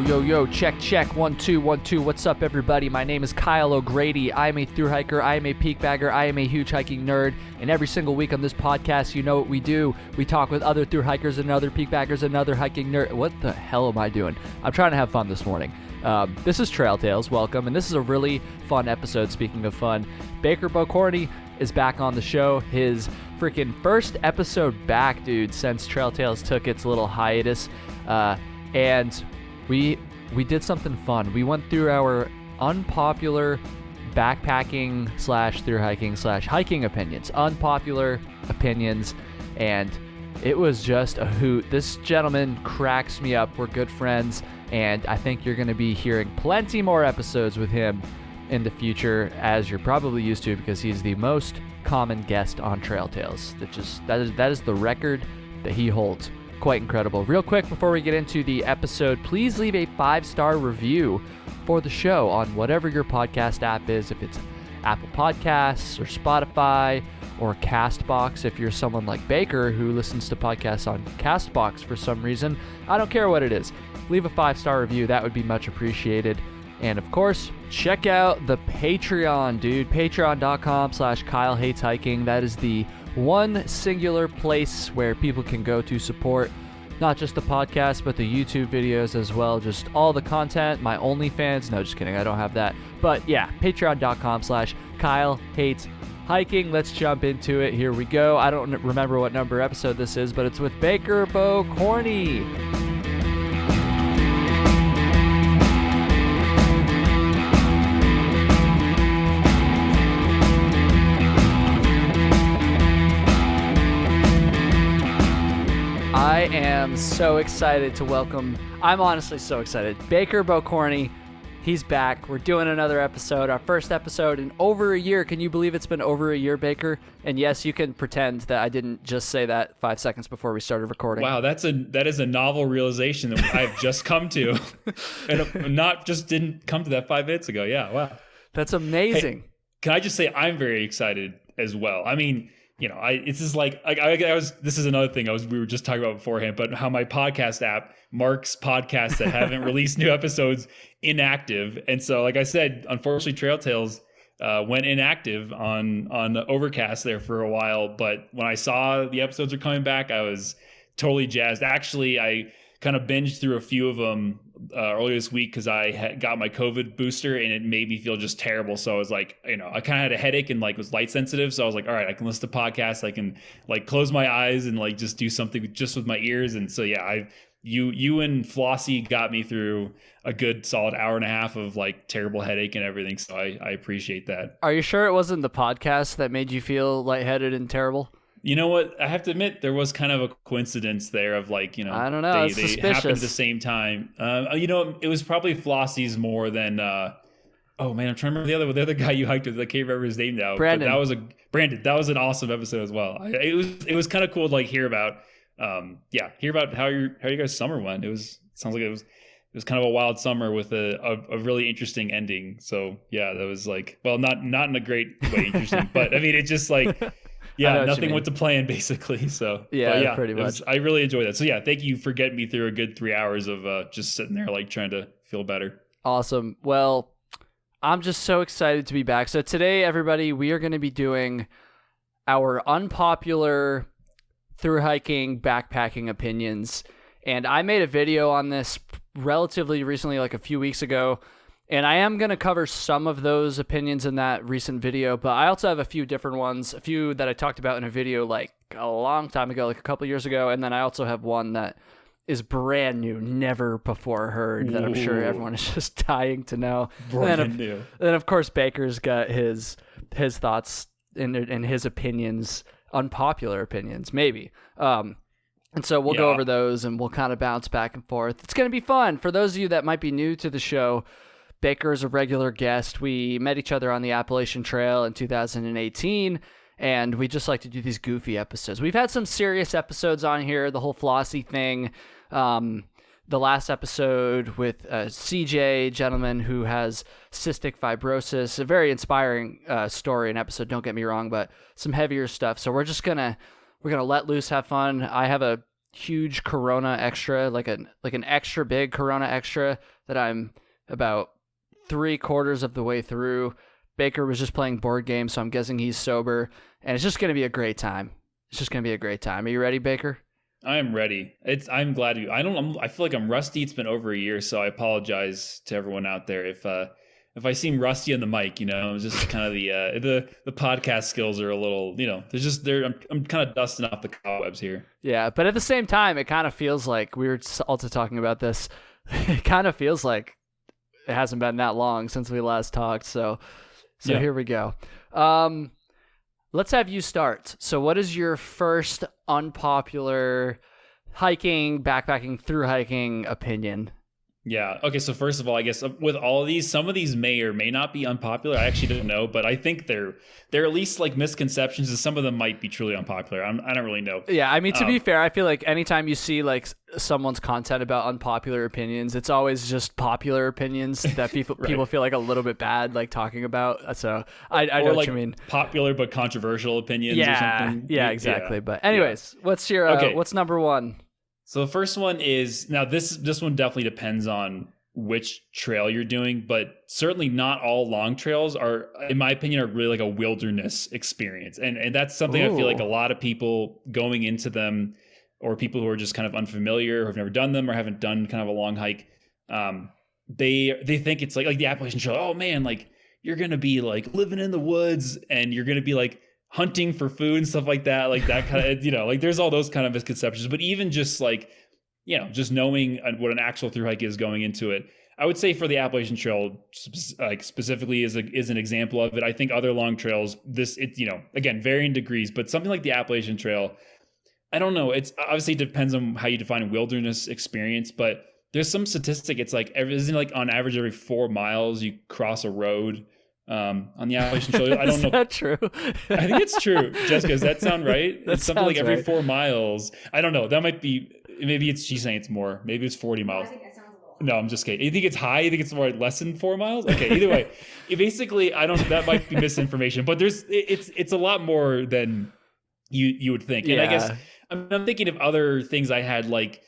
Yo, check, 1 2 1 2. What's up, everybody? My name is Kyle O'Grady. I am a thru hiker, I am a peak bagger, I am a huge hiking nerd, and every single week on this podcast, you know what we do. We talk with other thru hikers and other peak baggers and other hiking nerd. What the hell am I doing? I'm trying to have fun this morning. This is Trail Tales, welcome, and this is a really fun episode. Speaking of fun, Baker Bokorney is back on the show. His freaking first episode back, dude, since Trail Tales took its little hiatus, and we did something fun. We went through our unpopular backpacking / thru hiking / hiking opinions, unpopular opinions, and it was just a hoot. This gentleman cracks me up. We're good friends, and I think you're going to be hearing plenty more episodes with him in the future, as you're probably used to, because he's the most common guest on Trail Tales. That is the record that he holds. Quite incredible. Real quick before we get into the episode, please leave a 5-star review for the show on whatever your podcast app is, if it's Apple Podcasts or Spotify or Castbox. If you're someone like Baker who listens to podcasts on Castbox for some reason, I don't care what it is. Leave a 5-star review. That would be much appreciated. And of course, check out the Patreon, dude. Patreon.com/KyleHatesHiking. That is the one singular place where people can go to support not just the podcast, but the YouTube videos as well. Just all the content, my OnlyFans. No, just kidding. I don't have that. But yeah, Patreon.com/KyleHatesHiking. Let's jump into it. Here we go. I don't remember what number episode this is, but it's with Baker Bokorney. I am so excited to welcome, I'm honestly so excited, Baker Bokorney. He's back. We're doing another episode, our first episode in over a year. Can you believe it's been over a year, Baker? And yes, you can pretend that I didn't just say that 5 seconds before we started recording. Wow, that is a novel realization that I've just come to. And didn't come to that 5 minutes ago. Yeah, wow. That's amazing. Hey, can I just say I'm very excited as well. I mean, you know, this is another thing we were just talking about beforehand, but how my podcast app marks podcasts that haven't released new episodes inactive. And so, like I said, unfortunately, Trail Tales went inactive on Overcast there for a while. But when I saw the episodes are coming back, I was totally jazzed. Actually, I kind of binged through a few of them earlier this week because I got my COVID booster and it made me feel just terrible. So I was like, you know, I kind of had a headache and was light sensitive. So I was like, all right, I can listen to podcasts. I can close my eyes and just do something just with my ears. And so, yeah, you and Flossie got me through a good solid hour and a half of terrible headache and everything. So I appreciate that. Are you sure it wasn't the podcast that made you feel lightheaded and terrible? You know what? I have to admit, there was kind of a coincidence there of I don't know. They happened at the same time. It was probably Flossie's more than. Oh man, I'm trying to remember the other guy you hiked with. I can't remember his name now. Brandon. But Brandon. That was an awesome episode as well. It was kind of cool to hear about. Hear about how you guys' summer went. It was kind of a wild summer with a really interesting ending. So yeah, that was not in a great way interesting, but I mean it just yeah, nothing went to plan basically. So yeah, pretty much. I really enjoyed that. So yeah, thank you for getting me through a good 3 hours of just sitting there trying to feel better. Awesome. Well, I'm just so excited to be back. So today, everybody, we are going to be doing our unpopular thru hiking backpacking opinions. And I made a video on this relatively recently, a few weeks ago. And I am going to cover some of those opinions in that recent video, but I also have a few different ones, a few that I talked about in a video a long time ago, a couple years ago, and then I also have one that is brand new, never before heard, that I'm sure everyone is just dying to know. Brand new. Then of course Baker's got his thoughts and his opinions, unpopular opinions, maybe. And so we'll go over those and we'll kind of bounce back and forth. It's going to be fun. For those of you that might be new to the show, Baker is a regular guest. We met each other on the Appalachian Trail in 2018, and we just like to do these goofy episodes. We've had some serious episodes on here, the whole Flossie thing. The last episode with CJ, gentleman who has cystic fibrosis, a very inspiring story and episode, don't get me wrong, but some heavier stuff. So we're going to let loose, have fun. I have a huge Corona Extra, like an extra big Corona Extra that I'm about 3/4 of the way through. Baker was just playing board games, so I'm guessing he's sober, and it's just going to be a great time. It's just going to be a great time. Are you ready, Baker? I am ready. I'm glad to. I feel like I'm rusty. It's been over a year, so I apologize to everyone out there if I seem rusty on the mic. It's just kind of the podcast skills are a little. I'm kind of dusting off the cobwebs here. Yeah, but at the same time, it kind of feels like we were also talking about this. It kind of feels like it hasn't been that long since we last talked. So yeah. Here we go. Let's have you start. So what is your first unpopular hiking, backpacking, through hiking opinion? Yeah. Okay. So first of all, I guess with all of these, some of these may or may not be unpopular. I actually don't know, but I think they're at least like misconceptions, and some of them might be truly unpopular. I don't really know. Yeah. I mean, to be fair, I feel like anytime you see like someone's content about unpopular opinions, it's always just popular opinions that people right. people feel like a little bit bad like talking about. So I know like what you mean. Popular but controversial opinions. Yeah. Or something. Yeah. Exactly. Yeah. But anyways, what's your what's number one? So the first one is, now this one definitely depends on which trail you're doing, but certainly not all long trails are, in my opinion, are really like a wilderness experience. And that's something I feel like a lot of people going into them, or people who are just kind of unfamiliar, who have never done them or haven't done kind of a long hike, they think it's like the Appalachian Trail. Oh man, like you're going to be like living in the woods and you're going to be like hunting for food and stuff like that kind of, like there's all those kind of misconceptions. But even just like, just knowing what an actual through hike is going into it, I would say for the Appalachian Trail, like specifically is an example of it. I think other long trails, again, varying degrees, but something like the Appalachian Trail, I don't know. It's obviously depends on how you define wilderness experience, but there's some statistic. It's like isn't like on average every 4 miles you cross a road. On the Appalachian Trail, I don't know. Is that true? I think it's true. Jessica, does that sound right? That it's something like every right. 4 miles. I don't know. That might be. Maybe she's saying it's more. Maybe it's 40 miles. I think that sounds a little. No, I'm just kidding. You think it's high? You think it's more less than 4 miles? Okay. Either way, basically, I don't. That might be misinformation, but it's a lot more than you would think. And I guess I'm thinking of other things I had like.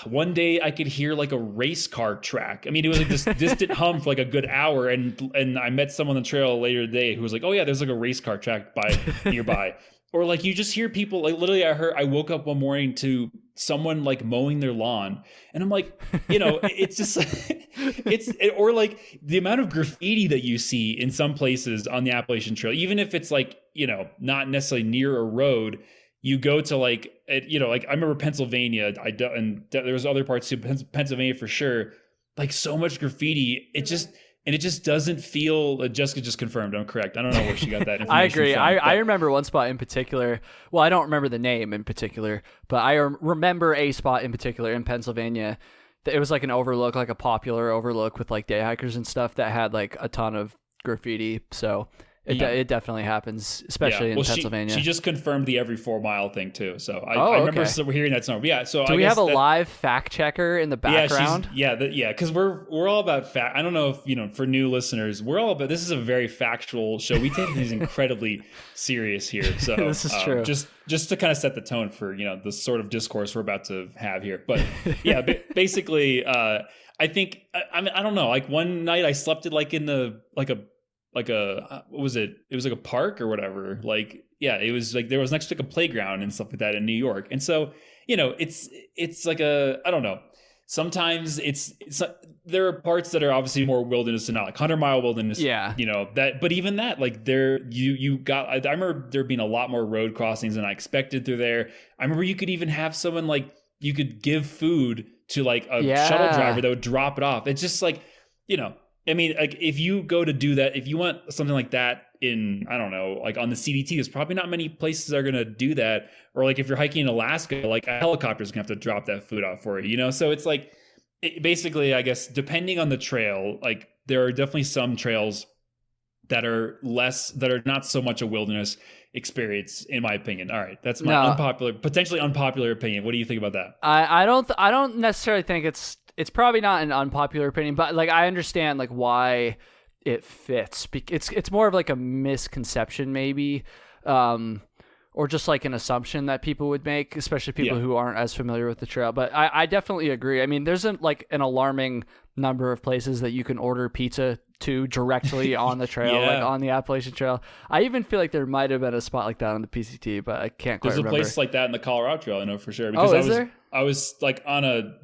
One day I could hear like a race car track. I mean, it was like this distant hum for like a good hour. And I met someone on the trail later today who was like, oh yeah, there's like a race car track nearby. Or like you just hear people like literally I woke up one morning to someone like mowing their lawn. And I'm like, it's just or like the amount of graffiti that you see in some places on the Appalachian Trail, even if it's like, not necessarily near a road. You go to like I remember Pennsylvania. And there was other parts too, Pennsylvania for sure. Like so much graffiti. It just doesn't feel. Jessica just confirmed I'm correct. I don't know where she got that information. I agree. From, I remember one spot in particular. Well, I don't remember the name in particular, but I remember a spot in particular in Pennsylvania. It was like an overlook, like a popular overlook with like day hikers and stuff that had like a ton of graffiti. So. It definitely happens, especially in Pennsylvania. She just confirmed the every 4 mile thing too. So I remember hearing that somewhere. Yeah. So do we have a live fact checker in the background? Because we're all about fact. I don't know if for new listeners, we're all about. This is a very factual show. We take these incredibly serious here. So this is true. Just to kind of set the tone for the sort of discourse we're about to have here. But yeah, basically, I think I don't know. Like one night I slept it like in the what was it? It was like a park or whatever. Like, yeah, it was like there was next to like a playground and stuff like that in New York. And so, it's like I don't know. Sometimes there are parts that are obviously more wilderness than not, like 100-mile wilderness. Yeah. But even that, like you got, I remember there being a lot more road crossings than I expected through there. I remember you could even have someone like, you could give food to like a shuttle driver that would drop it off. It's just like, I mean, like if you go to do that, if you want something like that in, I don't know, like on the CDT, there's probably not many places that are going to do that. Or like if you're hiking in Alaska, like a helicopter's going to have to drop that food off for you, So it's like, basically, I guess, depending on the trail, like there are definitely some trails that are not so much a wilderness experience, in my opinion. All right. That's my potentially unpopular opinion. What do you think about that? I don't necessarily think it's probably not an unpopular opinion, but like I understand like why it fits. It's more of like a misconception maybe, or or just like an assumption that people would make, especially people who aren't as familiar with the trail. But I definitely agree. I mean, there's like an alarming number of places that you can order pizza to directly on the trail, like on the Appalachian Trail. I even feel like there might have been a spot like that on the PCT, but I can't quite remember. There's a place like that in the Colorado Trail, I know for sure. Because there? I was like on a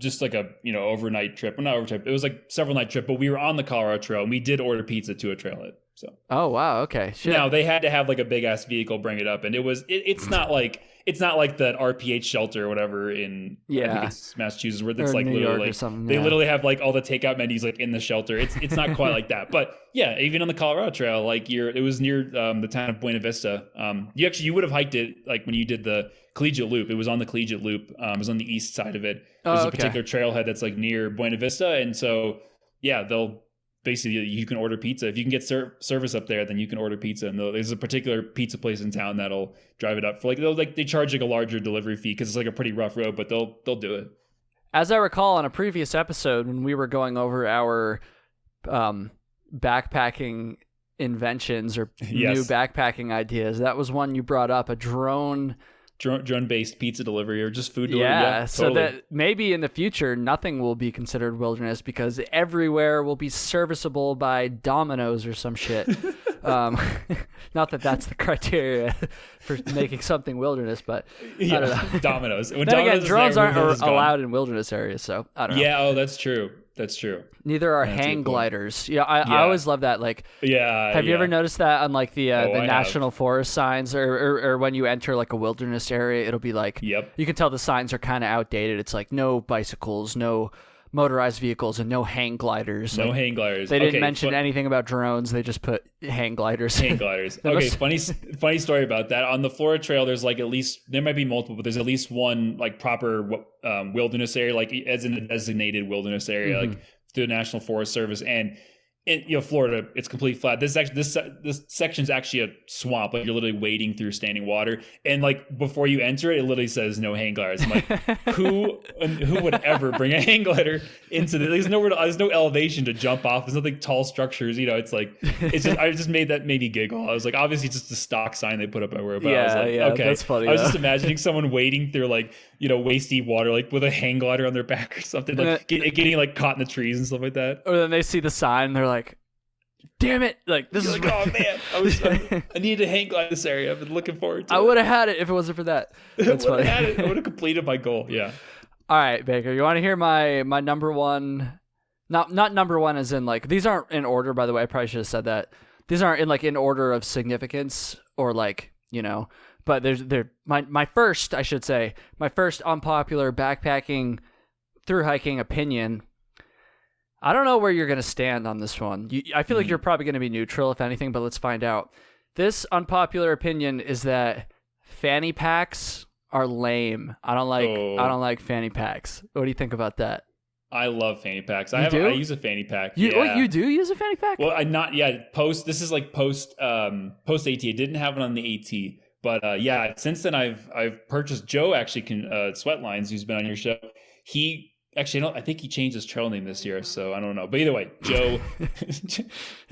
overnight trip. Well, not overnight trip. It was like several night trip, but we were on the Colorado Trail and we did order pizza to a trailhead. So. Oh wow, okay. Shit. Now they had to have like a big ass vehicle bring it up, and it's not like that RPH shelter or whatever in I think it's Massachusetts where it's like New literally York like or something, they literally have like all the takeout menus like in the shelter. It's not quite like that, but yeah, even on the Colorado Trail, like it was near the town of Buena Vista. You would have hiked it like when you did the Collegiate Loop. It was on the Collegiate Loop. It was on the east side of it. There's a particular trailhead that's like near Buena Vista, and so they'll. Basically, you can order pizza. If you can get service up there, then you can order pizza. And there's a particular pizza place in town that'll drive it up for they charge like a larger delivery fee because it's like a pretty rough road, but they'll do it. As I recall on a previous episode when we were going over our backpacking inventions or new backpacking ideas, that was one you brought up, a drone-based pizza delivery or just food delivery. Yeah, so that maybe in the future nothing will be considered wilderness because everywhere will be serviceable by Domino's or some shit. Not that that's the criteria for making something wilderness, but I don't know. Domino's. Then again, drones aren't allowed in wilderness areas, so I don't know. Yeah, that's true. That's true. Neither are hang gliders. Yeah, I always love that. Like, have you ever noticed that on like the national forest signs, or when you enter like a wilderness area, it'll be like, you can tell the signs are kind of outdated. It's like no bicycles, no motorized vehicles, and no hang gliders. No like, hang gliders. They didn't mention anything about drones. They just put hang gliders. Hang gliders. Okay, funny story about that. On the Florida Trail, there's like there might be multiple, but there's at least one like proper wilderness area, like as in a designated wilderness area, like through the National Forest Service. And in Florida, it's completely flat. This section's actually a swamp. Like you're literally wading through standing water, and like before you enter it, it literally says no hang gliders. I'm like, who would ever bring a hang glider into the? There's no elevation to jump off. There's nothing tall structures. It's like I just made me giggle. I was like, obviously it's just a stock sign they put up everywhere. But I was like, okay, that's funny. I was just imagining someone wading through like waist deep water, like with a hang glider on their back or something, like getting like caught in the trees and stuff like that. Or then they see the sign, and they're like, damn it, like this is like, oh man, I needed to hang glide this area. I've been looking forward to it. I would have had it if it wasn't for that. That's funny. I would have completed my goal. Yeah. All right, Baker, you want to hear my number one? Not number one as in like, these aren't in order, by the way. I probably should have said that. These aren't in order of significance or like, but they're my first, I should say, my first unpopular backpacking through hiking opinion. I don't know where you're going to stand on this one. I feel like you're probably going to be neutral, if anything, but let's find out. This unpopular opinion is that fanny packs are lame. I don't like fanny packs. What do you think about that? I love fanny packs. I use a fanny pack. You do use a fanny pack? Well, this is like post AT. It didn't have it on the AT, but since then I've purchased. Joe actually can Sweatlines, who's been on your show. I think he changed his trail name this year, so I don't know. But either way,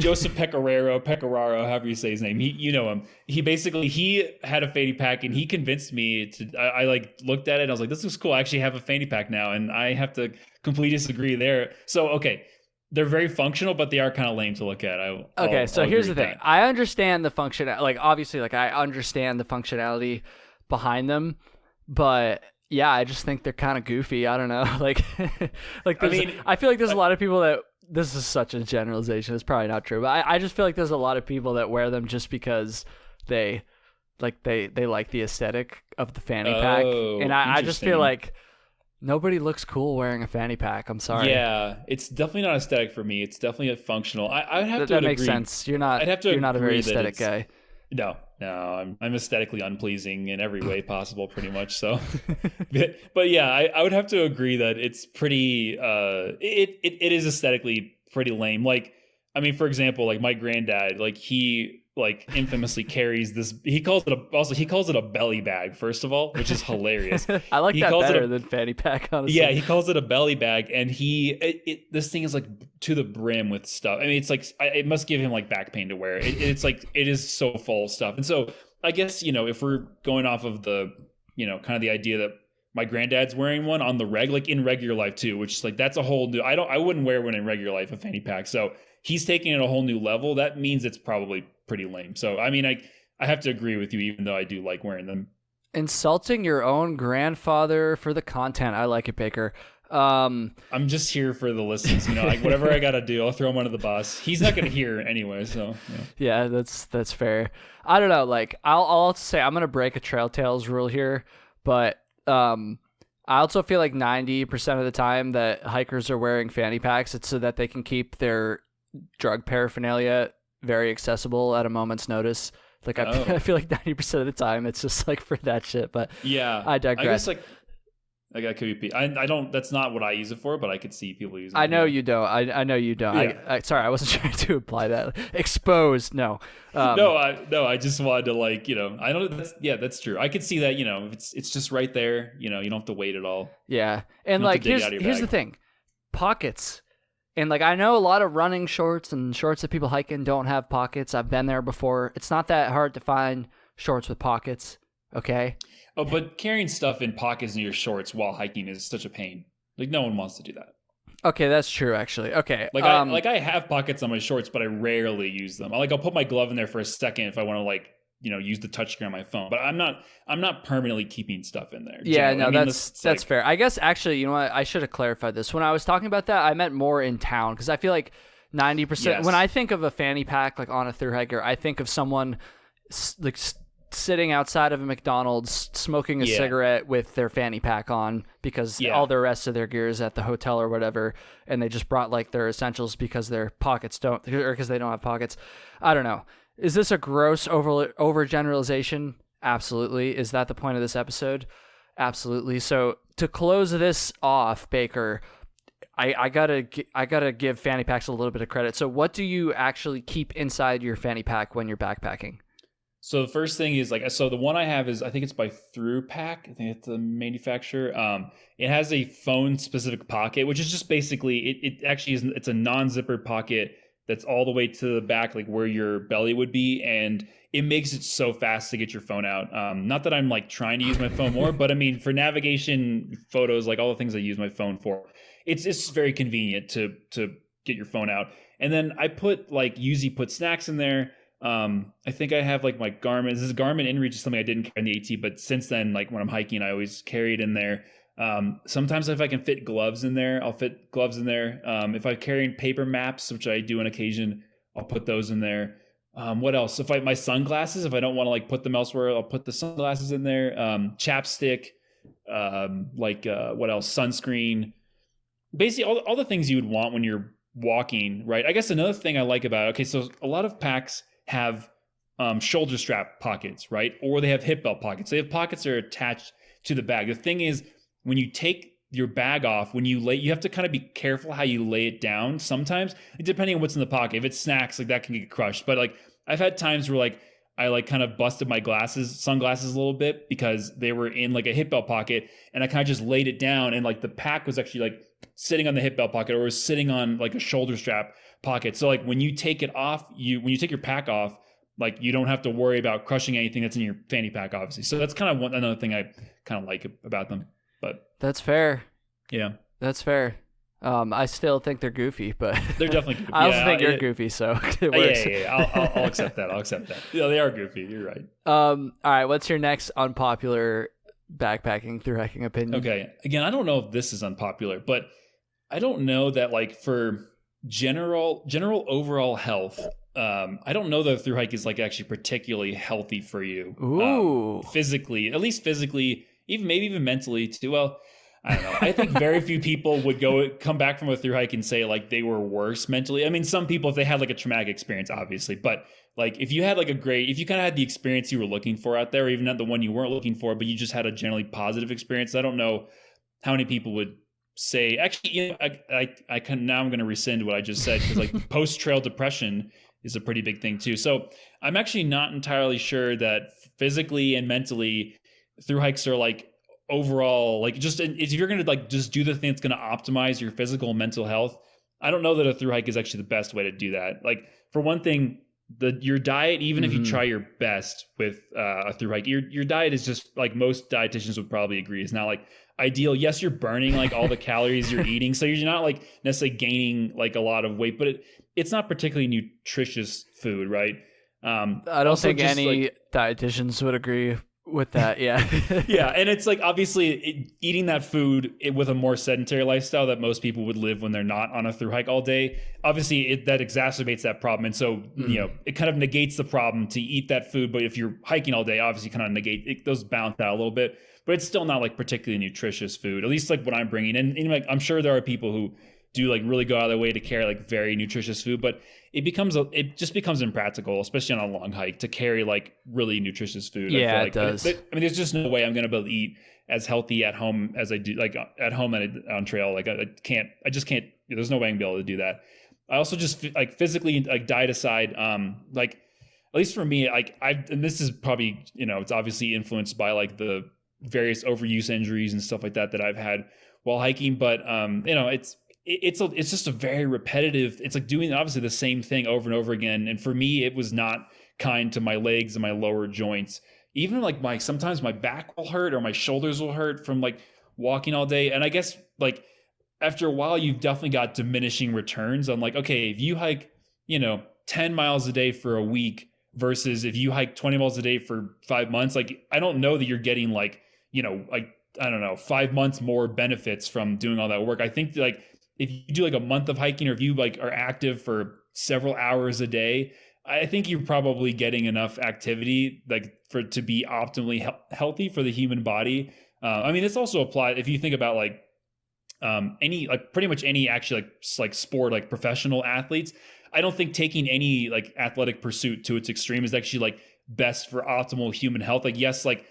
Joseph Pecoraro, however you say his name, you know him. He had a fanny pack, and he convinced me to. I like looked at it, and I was like, "This looks cool. I actually have a fanny pack now," and I have to completely disagree there. So okay, they're very functional, but they are kind of lame to look at. So here's the thing: I understand the function. Like obviously, like I understand the functionality behind them, but. Yeah, I just think they're kind of goofy. I don't know. I feel like there's a lot of people that, this is such a generalization. It's probably not true, but I just feel like there's a lot of people that wear them just because they like the aesthetic of the fanny pack. And I just feel like nobody looks cool wearing a fanny pack. I'm sorry. Yeah, it's definitely not aesthetic for me. It's definitely functional. I would have to agree. That makes sense. You're not a very aesthetic guy. No, I'm aesthetically unpleasing in every way possible, pretty much. So, but yeah, I would have to agree that it's pretty. It is aesthetically pretty lame. Like, I mean, for example, like my granddad, like he infamously carries this. He calls it a belly bag. First of all, which is hilarious. I like that better than fanny pack. Honestly, yeah, he calls it a belly bag, and this thing is like to the brim with stuff. I mean, it's like it must give him like back pain to wear it. It's like it is so full of stuff, and so I guess, if we're going off of the, kind of the idea that my granddad's wearing one on the like in regular life too, which is like, that's a whole new, I wouldn't wear one in regular life, a fanny pack. So he's taking it a whole new level. That means it's probably pretty lame. So, I mean, I have to agree with you, even though I do like wearing them. Insulting your own grandfather for the content. I like it, Baker. I'm just here for the listens, whatever I got to do, I'll throw him under the bus. He's not going to hear anyway. So yeah, that's fair. I don't know. Like I'll also say I'm going to break a Trail Tales rule here, but I also feel like 90% of the time that hikers are wearing fanny packs, it's so that they can keep their drug paraphernalia very accessible at a moment's notice. Like I feel like 90% of the time it's just like for that shit. But yeah, I digress. I guess that could be. I don't. That's not what I use it for, but I could see people using it. I know you don't. I know you don't. Yeah. Sorry, I wasn't trying to imply that. Exposed. No. No. I just wanted to I don't. That's true. I could see that. It's just right there. You don't have to wait at all. Yeah, and like here's the thing, pockets, and like I know a lot of running shorts and shorts that people hike in don't have pockets. I've been there before. It's not that hard to find shorts with pockets. Okay. Oh, but carrying stuff in pockets in your shorts while hiking is such a pain. Like no one wants to do that. Okay, that's true actually. Okay. I have pockets on my shorts, but I rarely use them. I'll put my glove in there for a second if I want to use the touchscreen on my phone. But I'm not permanently keeping stuff in there. Yeah, no, that's fair. I guess actually, you know what? I should have clarified this. When I was talking about that, I meant more in town because I feel like 90% when I think of a fanny pack like on a thru hiker, I think of someone like sitting outside of a McDonald's smoking a cigarette with their fanny pack on because all the rest of their gear is at the hotel or whatever, and they just brought like their essentials because their pockets don't, or because they don't have pockets. I don't know. Is this a gross overgeneralization? Absolutely. Is that the point of this episode? Absolutely. So to close this off, Baker, I gotta give fanny packs a little bit of credit. So what do you actually keep inside your fanny pack when you're backpacking? So the first thing is so the one I have is, I think it's by Thru Pack. I think it's the manufacturer. It has a phone specific pocket, which is just basically, it actually is, it's a non-zippered pocket that's all the way to the back, like where your belly would be. And it makes it so fast to get your phone out. Not that I'm like trying to use my phone more, but I mean, for navigation, photos, like all the things I use my phone for, it's very convenient to get your phone out. And then I usually put snacks in there. I think I have like my Garmin. This is Garmin InReach, is something I didn't carry in the AT, but since then, like when I'm hiking, I always carry it in there. Sometimes if I can fit gloves in there, I'll fit gloves in there. If I'm carrying paper maps, which I do on occasion, I'll put those in there. What else? If my sunglasses, if I don't want to like put them elsewhere, I'll put the sunglasses in there. Chapstick, what else? Sunscreen, basically all the things you would want when you're walking, right? I guess another thing I like about it, okay, so a lot of packs have shoulder strap pockets, right? Or they have hip belt pockets. They have pockets that are attached to the bag. The thing is, when you take your bag off, you have to kind of be careful how you lay it down sometimes, depending on what's in the pocket. If it's snacks, like that can get crushed. But like I've had times where I kind of busted my sunglasses a little bit because they were in like a hip belt pocket, and I kind of just laid it down, and like the pack was actually like sitting on the hip belt pocket, or was sitting on like a shoulder strap pocket. So like when you take it off, when you take your pack off, like you don't have to worry about crushing anything that's in your fanny pack, obviously. So that's kind of another thing I kind of like about them. But that's fair. Yeah, that's fair. I still think they're goofy, but they're definitely goofy. I also think you're goofy, so it works. Yeah. I'll accept that. Yeah, they are goofy. You're right. All right. What's your next unpopular backpacking thru hiking opinion? Okay. Again, I don't know if this is unpopular, but I don't know that like for general overall health, I don't know that a thru hike is like actually particularly healthy for you. Ooh. Physically, at least physically, maybe even mentally too. Well, I don't know. I think very few people would come back from a thru hike and say like they were worse mentally. I mean, some people, if they had like a traumatic experience, obviously, but like if you had if you kind of had the experience you were looking for out there, or even not the one you weren't looking for, but you just had a generally positive experience, I don't know how many people would say, actually, now I'm going to rescind what I just said, because like post-trail depression is a pretty big thing too. So I'm actually not entirely sure that physically and mentally thru hikes are like overall, like just if you're going to like just do the thing that's going to optimize your physical and mental health, I don't know that a thru hike is actually the best way to do that. Like for one thing, your diet, even if you try your best with a through hike, your diet is just like most dietitians would probably agree is not like ideal. Yes, you're burning like all the calories you're eating, so you're not like necessarily gaining like a lot of weight, but it's not particularly nutritious food, right? I don't think any dietitians would agree with that. Yeah. Yeah. And it's like, obviously eating that food with a more sedentary lifestyle that most people would live when they're not on a through hike all day. Obviously that exacerbates that problem. And so, it kind of negates the problem to eat that food. But if you're hiking all day, obviously kind of those balance out a little bit, but it's still not like particularly nutritious food, at least like what I'm bringing. And like, I'm sure there are people who do like really go out of their way to carry like very nutritious food, but it just becomes impractical, especially on a long hike, to carry like really nutritious food. Yeah, like it does. There's just no way I'm going to be able to eat as healthy at home as I do, like at home and on trail. Like I just can't, there's no way I'm going to be able to do that. I also just like physically, like diet aside, like at least for me, like and this is probably, it's obviously influenced by like the various overuse injuries and stuff like that I've had while hiking. But, it's just a very repetitive, it's like doing obviously the same thing over and over again. And for me, it was not kind to my legs and my lower joints. Even like sometimes my back will hurt or my shoulders will hurt from like walking all day. And I guess like after a while, you've definitely got diminishing returns on like, okay, if you hike, 10 miles a day for a week versus if you hike 20 miles a day for 5 months, like, I don't know that you're getting like, like, I don't know, 5 months more benefits from doing all that work. I think like, if you do like a month of hiking, or if you like are active for several hours a day, I think you're probably getting enough activity like to be optimally healthy for the human body. I mean, this also applies if you think about like any, like pretty much any actually like sport, like professional athletes. I don't think taking any like athletic pursuit to its extreme is actually like best for optimal human health. Like, yes, like,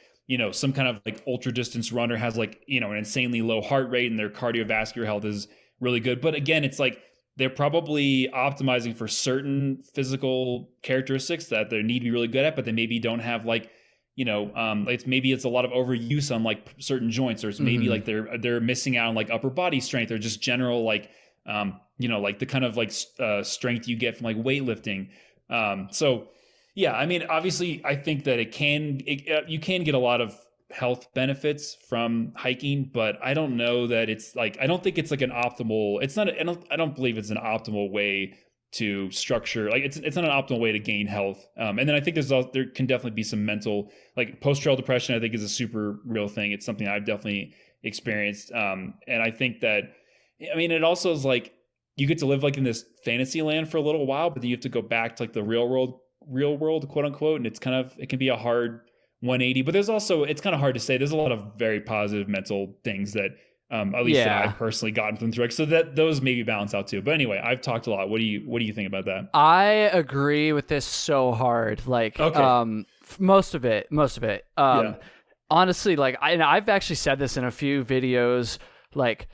some kind of like ultra distance runner has like, an insanely low heart rate and their cardiovascular health is really good. But again, it's like they're probably optimizing for certain physical characteristics that they need to be really good at, but they maybe don't have like, it's a lot of overuse on like certain joints, or it's maybe like they're missing out on like upper body strength or just general like, like the kind of like strength you get from like weightlifting. So yeah, I mean, obviously I think that you can get a lot of health benefits from hiking, but I don't know that it's like, I don't think it's like an optimal, it's not, I don't believe it's an optimal way to structure, like it's not an optimal way to gain health. And then I think there can definitely be some mental, like post-trail depression, I think is a super real thing. It's something I've definitely experienced. And I think that, I mean, it also is like, you get to live like in this fantasy land for a little while, but then you have to go back to like the real world, quote unquote. And it can be a hard 180, but there's also, it's kind of hard to say. There's a lot of very positive mental things that, at least that I've personally gotten from through, so that those maybe balance out too. But anyway, I've talked a lot. What do you think about that? I agree with this so hard. Like, okay. Most of it. Honestly, like, I've actually said this in a few videos. Like,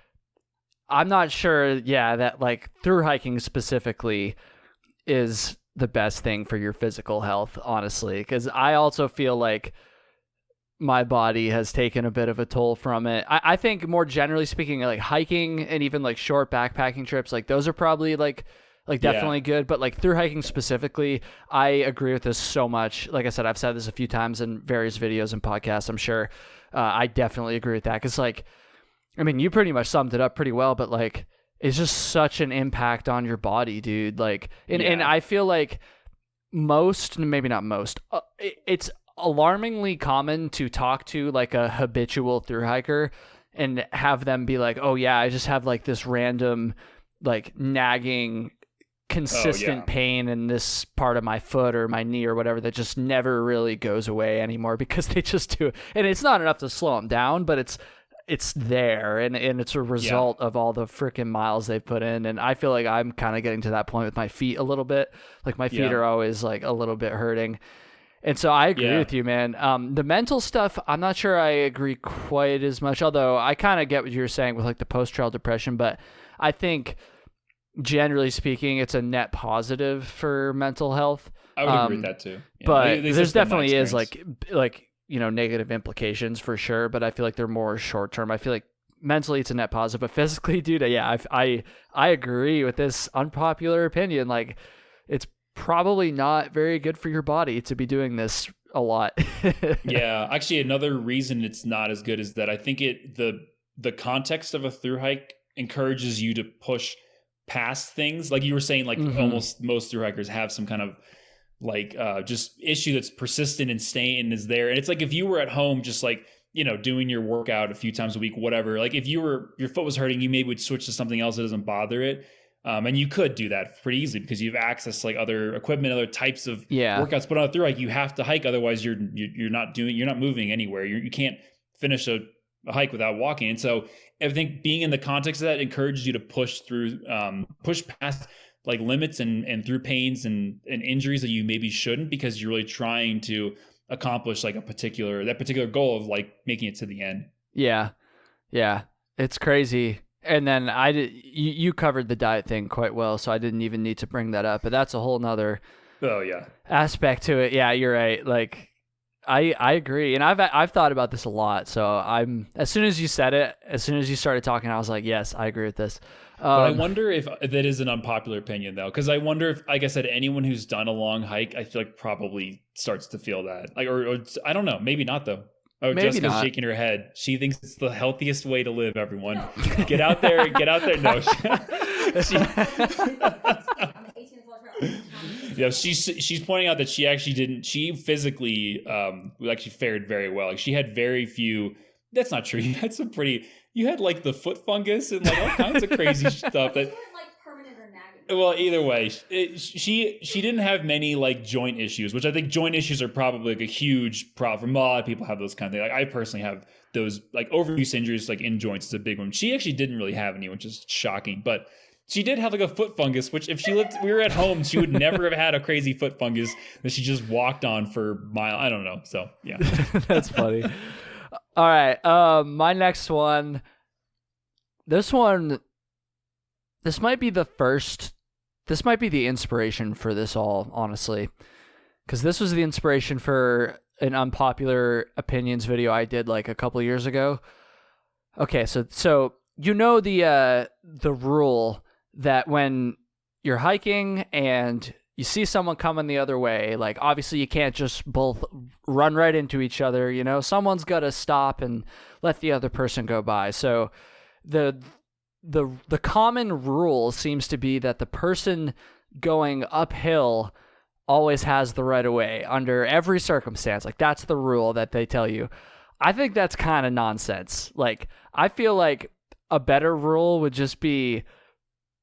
I'm not sure. That like through hiking specifically is the best thing for your physical health, honestly, because I also feel like my body has taken a bit of a toll from it. I think more generally speaking, like hiking and even like short backpacking trips, like those are probably like definitely good, but like through hiking specifically, I agree with this so much. Like I said, I've said this a few times in various videos and podcasts, I'm sure. I definitely agree with that, because like, I mean, you pretty much summed it up pretty well, but like, it's just such an impact on your body, dude. Like, and I feel like maybe not most, it's alarmingly common to talk to like a habitual through hiker and have them be like, oh yeah, I just have like this random, like nagging, consistent pain in this part of my foot or my knee or whatever that just never really goes away anymore, because they just do it. And it's not enough to slow them down, but it's there, and it's a result of all the freaking miles they've put in. And I feel like I'm kind of getting to that point with my feet a little bit. Like my feet are always like a little bit hurting. And so I agree with you, man. The mental stuff, I'm not sure I agree quite as much, although I kind of get what you're saying with like the post-trail depression, but I think generally speaking, it's a net positive for mental health. I would agree with that too. Yeah. But there's definitely is like, negative implications for sure, but I feel like they're more short term. I feel like mentally it's a net positive, but physically, dude, I agree with this unpopular opinion. Like, it's probably not very good for your body to be doing this a lot. Yeah, actually, another reason it's not as good is that I think the context of a thru hike encourages you to push past things. Like you were saying, like almost most thru hikers have some kind of like just issue that's persistent and staying and is there. And it's like if you were at home just like, you know, doing your workout a few times a week, whatever, like if your foot was hurting, you maybe would switch to something else that doesn't bother it. And you could do that pretty easily because you have access to like other equipment, other types of workouts. But on a thru hike, you have to hike, otherwise you're not moving anywhere. You can't finish a hike without walking. And so I think being in the context of that encourages you to push past like limits and through pains and injuries that you maybe shouldn't, because you're really trying to accomplish like that particular goal of like making it to the end. Yeah, it's crazy. And then you covered the diet thing quite well, so I didn't even need to bring that up. But that's a whole nother aspect to it. Yeah, you're right. Like I agree, and I've thought about this a lot. So as soon as you said it, as soon as you started talking, I was like, yes, I agree with this. But I wonder if that is an unpopular opinion though, because I wonder if, like I said, anyone who's done a long hike, I feel like probably starts to feel that. Like, or I don't know, maybe not though. Oh, maybe Jessica's not shaking her head. She thinks it's the healthiest way to live, everyone. No. Get out there. No. Yeah, she's pointing out that she actually she physically actually fared very well. Like she had very few. That's not true. You had like the foot fungus and like all kinds of crazy stuff that. Well, either way, she didn't have many like joint issues, which I think joint issues are probably like a huge problem. A lot of people have those kind of things. Like I personally have those like overuse injuries, like in joints is a big one. She actually didn't really have any, which is shocking. But she did have like a foot fungus, which if we were at home, she would never have had a crazy foot fungus that she just walked on for miles. I don't know. So yeah, that's funny. All right, my next one. This might be the first. This might be the inspiration for this all, honestly, because this was the inspiration for an unpopular opinions video I did like a couple of years ago. Okay, so you know the rule that when you're hiking and you see someone coming the other way, like obviously you can't just both run right into each other. You know, someone's got to stop and let the other person go by. So the common rule seems to be that the person going uphill always has the right of way under every circumstance. Like that's the rule that they tell you. I think that's kind of nonsense. Like I feel like a better rule would just be,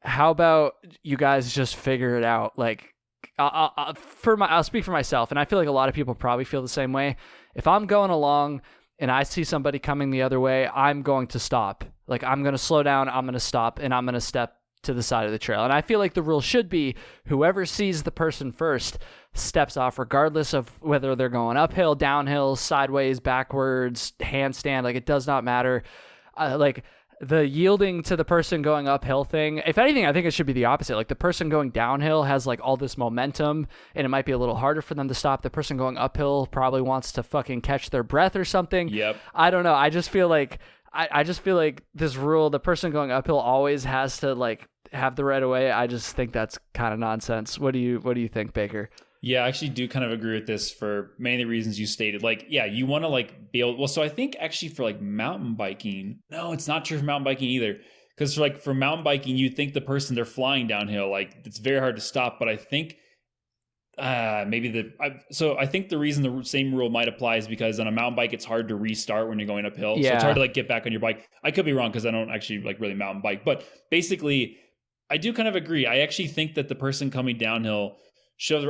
how about you guys just figure it out? Like I'll speak for myself, and I feel like a lot of people probably feel the same way. If I'm going along and I see somebody coming the other way, I'm going to stop. Like I'm going to slow down, I'm going to stop, and I'm going to step to the side of the trail. And I feel like the rule should be whoever sees the person first steps off, regardless of whether they're going uphill, downhill, sideways, backwards, handstand. Like it does not matter. Like the yielding to the person going uphill thing, if anything, I think it should be the opposite. Like the person going downhill has like all this momentum and it might be a little harder for them to stop. The person going uphill probably wants to fucking catch their breath or something. Yep. I don't know. I just feel like this rule, the person going uphill always has to like have the right of way. I just think that's kind of nonsense. What do you think, Baker? Yeah, I actually do kind of agree with this for many of the reasons you stated. Like, yeah, you want to like be able, well, so I think actually for like mountain biking, no, it's not true for mountain biking either. Because for mountain biking, you think the person they're flying downhill, like it's very hard to stop. But I think I think the reason the same rule might apply is because on a mountain bike, it's hard to restart when you're going uphill. Yeah. So it's hard to like get back on your bike. I could be wrong because I don't actually like really mountain bike, but basically I do kind of agree. I actually think that the person coming downhill shows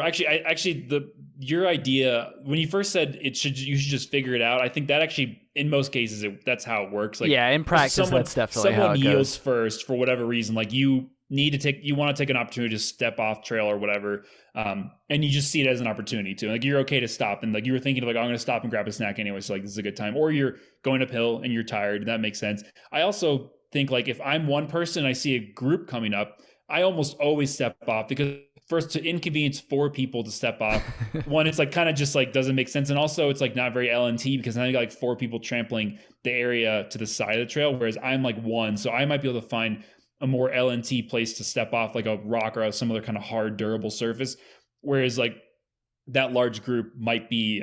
your idea when you first said you should just figure it out. I think that actually in most cases that's how it works. Like yeah, in practice that's definitely how it goes. Someone yields first for whatever reason. Like you want to take an opportunity to step off trail or whatever, and you just see it as an opportunity to, like, you're okay to stop, and like you were thinking of like, I'm going to stop and grab a snack anyway, so like this is a good time. Or you're going uphill and you're tired. That makes sense. I also think like if I'm one person and I see a group coming up, I almost always step off, because first, to inconvenience 4 people to step off, one, it's like kind of just like doesn't make sense, and also it's like not very LNT, because now you got like 4 people trampling the area to the side of the trail, whereas I'm like one, so I might be able to find a more LNT place to step off, like a rock or some other kind of hard, durable surface. Whereas like that large group might be,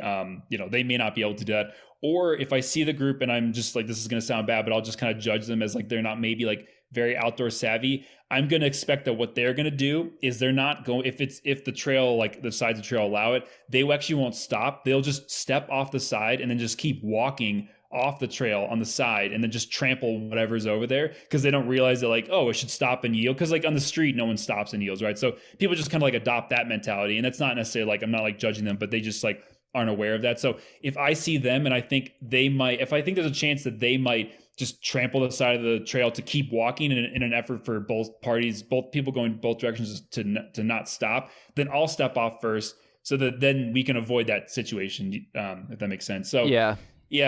they may not be able to do that. Or if I see the group and I'm just like, this is going to sound bad, but I'll just kind of judge them as like, they're not maybe like very outdoor savvy. I'm going to expect that what they're going to do is they're not going, if the trail, like the sides of the trail allow it, they actually won't stop. They'll just step off the side and then just keep walking off the trail on the side and then just trample whatever's over there because they don't realize that like, oh, it should stop and yield. Because like on the street, no one stops and yields, right? So people just kind of like adopt that mentality. And that's not necessarily like, I'm not like judging them, but they just like aren't aware of that. So if I see them and I think they might, if I think there's a chance that they might just trample the side of the trail to keep walking in an effort for both parties, both people going both directions to not stop, then I'll step off first so that then we can avoid that situation, if that makes sense. So yeah,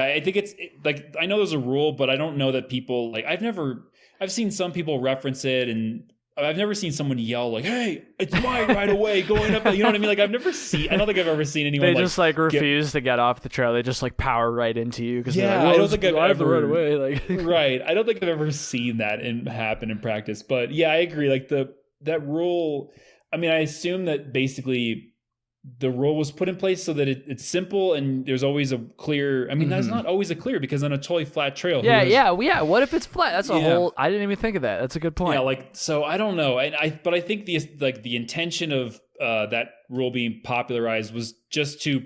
I think it's like, I know there's a rule, but I don't know that people like, I've seen some people reference it and I've never seen someone yell like, hey, it's my right of way going up. You know what I mean? Like I don't think I've ever seen anyone they just like refuse to get off the trail. They just like power right into you. Cause yeah, like, I don't think I've ever right away. Like, right. I don't think I've ever seen that happen in practice, but yeah, I agree. Like that rule, I mean, I assume that basically the rule was put in place so that it's simple and there's always a clear, I mean, that's not always a clear because on a totally flat trail. Yeah. What if it's flat? That's a whole, I didn't even think of that. That's a good point. Yeah. Like, so I don't know. But I think the intention of that rule being popularized was just to,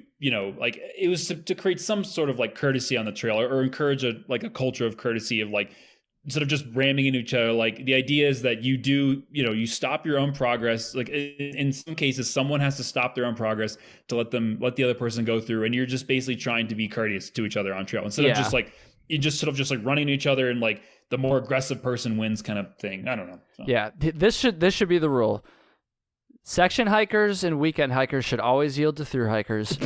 like it was to create some sort of like courtesy on the trail or encourage a culture of courtesy of like, instead of just ramming into each other. Like the idea is that you stop your own progress. Like in some cases, someone has to stop their own progress to let the other person go through. And you're just basically trying to be courteous to each other on trail instead of just like, you just sort of just like running to each other and like the more aggressive person wins kind of thing. I don't know. So. Yeah. This should be the rule. Section hikers and weekend hikers should always yield to through hikers.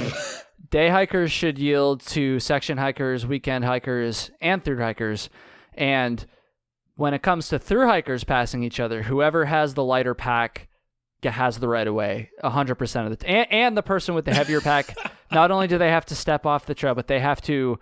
Day hikers should yield to section hikers, weekend hikers, and through hikers. And when it comes to through hikers passing each other, whoever has the lighter pack has the right of way 100% of the time. And the person with the heavier pack, not only do they have to step off the trail, but they have to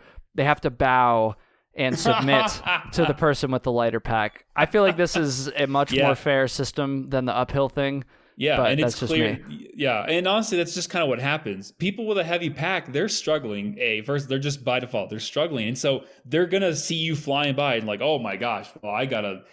bow and submit to the person with the lighter pack. I feel like this is a much more fair system than the uphill thing. Yeah, and it's clear. Yeah, and honestly, that's just kind of what happens. People with a heavy pack, they're struggling. First, they're just by default, they're struggling, and so they're gonna see you flying by and like, oh my gosh, well, I gotta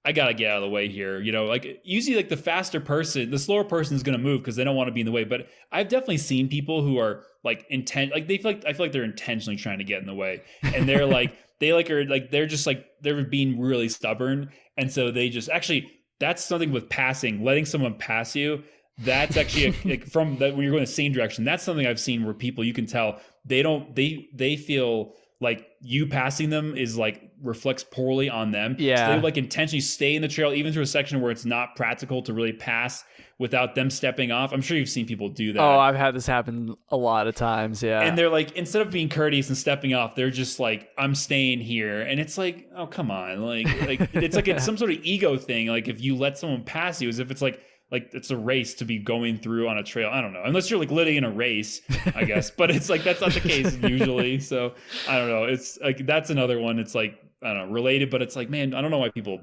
get out of the way here. Like usually, like the faster person, the slower person is gonna move because they don't want to be in the way. But I've definitely seen people who are like I feel like they're intentionally trying to get in the way, and they're like they're being really stubborn, and so they just actually. That's something with passing, letting someone pass you. That's actually from that when you're going the same direction. That's something I've seen where people, you can tell they feel like you passing them is like reflects poorly on them. Yeah. So they like intentionally stay in the trail, even through a section where it's not practical to really pass without them stepping off. I'm sure you've seen people do that. Oh, I've had this happen a lot of times. Yeah. And they're like, instead of being courteous and stepping off, they're just like, I'm staying here. And it's like, oh, come on. Like it's like it's some sort of ego thing. Like if you let someone pass you, as if it's like it's a race to be going through on a trail. I don't know. Unless you're like literally in a race, I guess. But it's like, that's not the case usually. So I don't know. It's like, that's another one. It's like, I don't know, related, but it's like, man, I don't know why people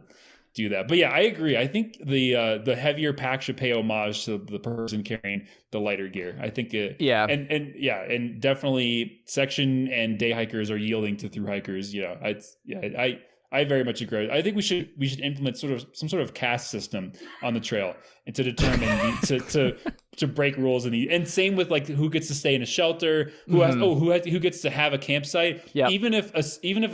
do that. But yeah, I agree. I think the heavier pack should pay homage to the person carrying the lighter gear. I think and definitely section and day hikers are yielding to through hikers. I very much agree. I think we should implement some sort of caste system on the trail and to determine to break rules and same with like who gets to stay in a shelter, who gets to have a campsite. Yep. Even if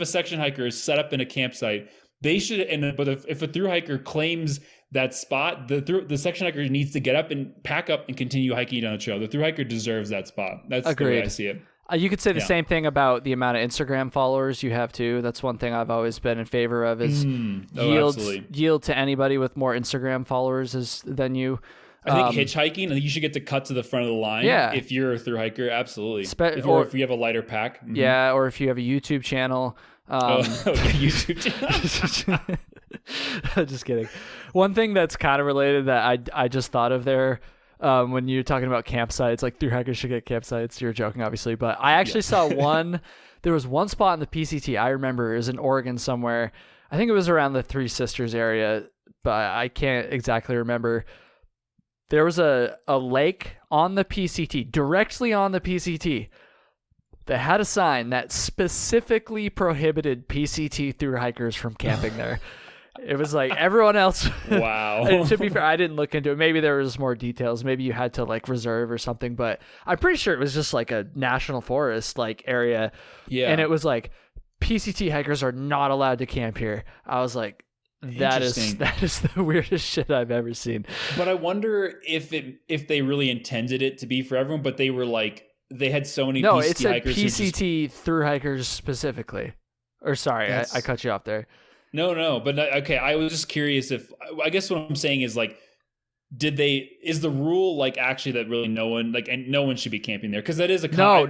a section hiker is set up in a campsite, they should. But if a through hiker claims that spot, the section hiker needs to get up and pack up and continue hiking down the trail. The through hiker deserves that spot. That's Agreed. The way I see it. You could say the same thing about the amount of Instagram followers you have too. That's one thing I've always been in favor of is yield to anybody with more Instagram followers than you. I think hitchhiking, I think you should get to cut to the front of the line. Yeah. If you're a through hiker, absolutely. If you have a lighter pack. Mm-hmm. Yeah, or if you have a YouTube channel. YouTube channel. Just kidding. One thing that's kind of related that I just thought of there. When you're talking about campsites, like through hikers should get campsites. You're joking, obviously, but I actually saw one. There was one spot in the PCT I remember. It was in Oregon somewhere. I think it was around the Three Sisters area, but I can't exactly remember. there was a lake on the PCT, directly on the PCT, that had a sign that specifically prohibited PCT through hikers from camping there. It was like everyone else. Wow. And to be fair, I didn't look into it. Maybe there was more details. Maybe you had to like reserve or something, but I'm pretty sure it was just like a national forest like area. Yeah. And it was like PCT hikers are not allowed to camp here. I was like, that is the weirdest shit I've ever seen. But I wonder if they really intended it to be for everyone, but they were like, they had so many No, PCT it's a hikers PCT through hikers specifically. Or sorry, I cut you off there. No, but okay. I was just curious I guess what I'm saying is like, is the rule like actually that really no one should be camping there? Because that is a no.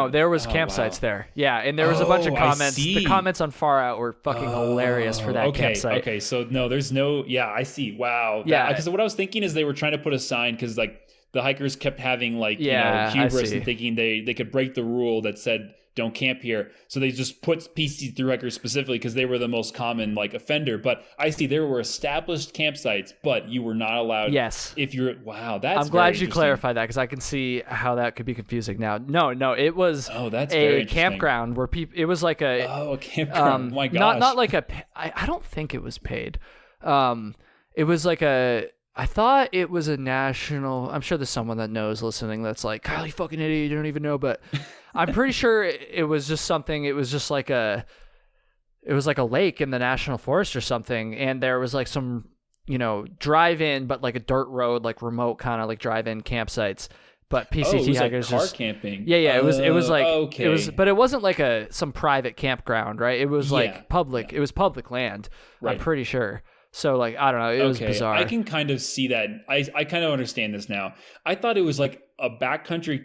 There was campsites there. Yeah, and there was a bunch of comments. The comments on Far Out were fucking hilarious for that campsite. Okay, so no, there's no. Yeah, I see. Wow. Yeah. Because what I was thinking is they were trying to put a sign because like the hikers kept having like hubris and thinking they could break the rule that said don't camp here. So they just put PC through hikers specifically because they were the most common like offender. But I see there were established campsites, but you were not allowed. Yes. If you're that's. I'm glad you clarified that because I can see how that could be confusing now. No, it was a campground where people. It was like a campground. Oh my gosh. Not like a. I don't think it was paid. It was like a. I thought it was a national. I'm sure there's someone that knows listening that's like, Kyle, you fucking idiot, you don't even know. But I'm pretty sure it was just something. It was just like it was like a lake in the national forest or something, and there was like some drive-in, but like a dirt road, like remote kind of like drive-in campsites. But PCT hikers like car camping. Yeah. It was like okay. It was, but it wasn't like some private campground, right? It was like public. Yeah. It was public land. Right. I'm pretty sure. So, like, I don't know. It was bizarre. I can kind of see that. I kind of understand this now. I thought it was like a backcountry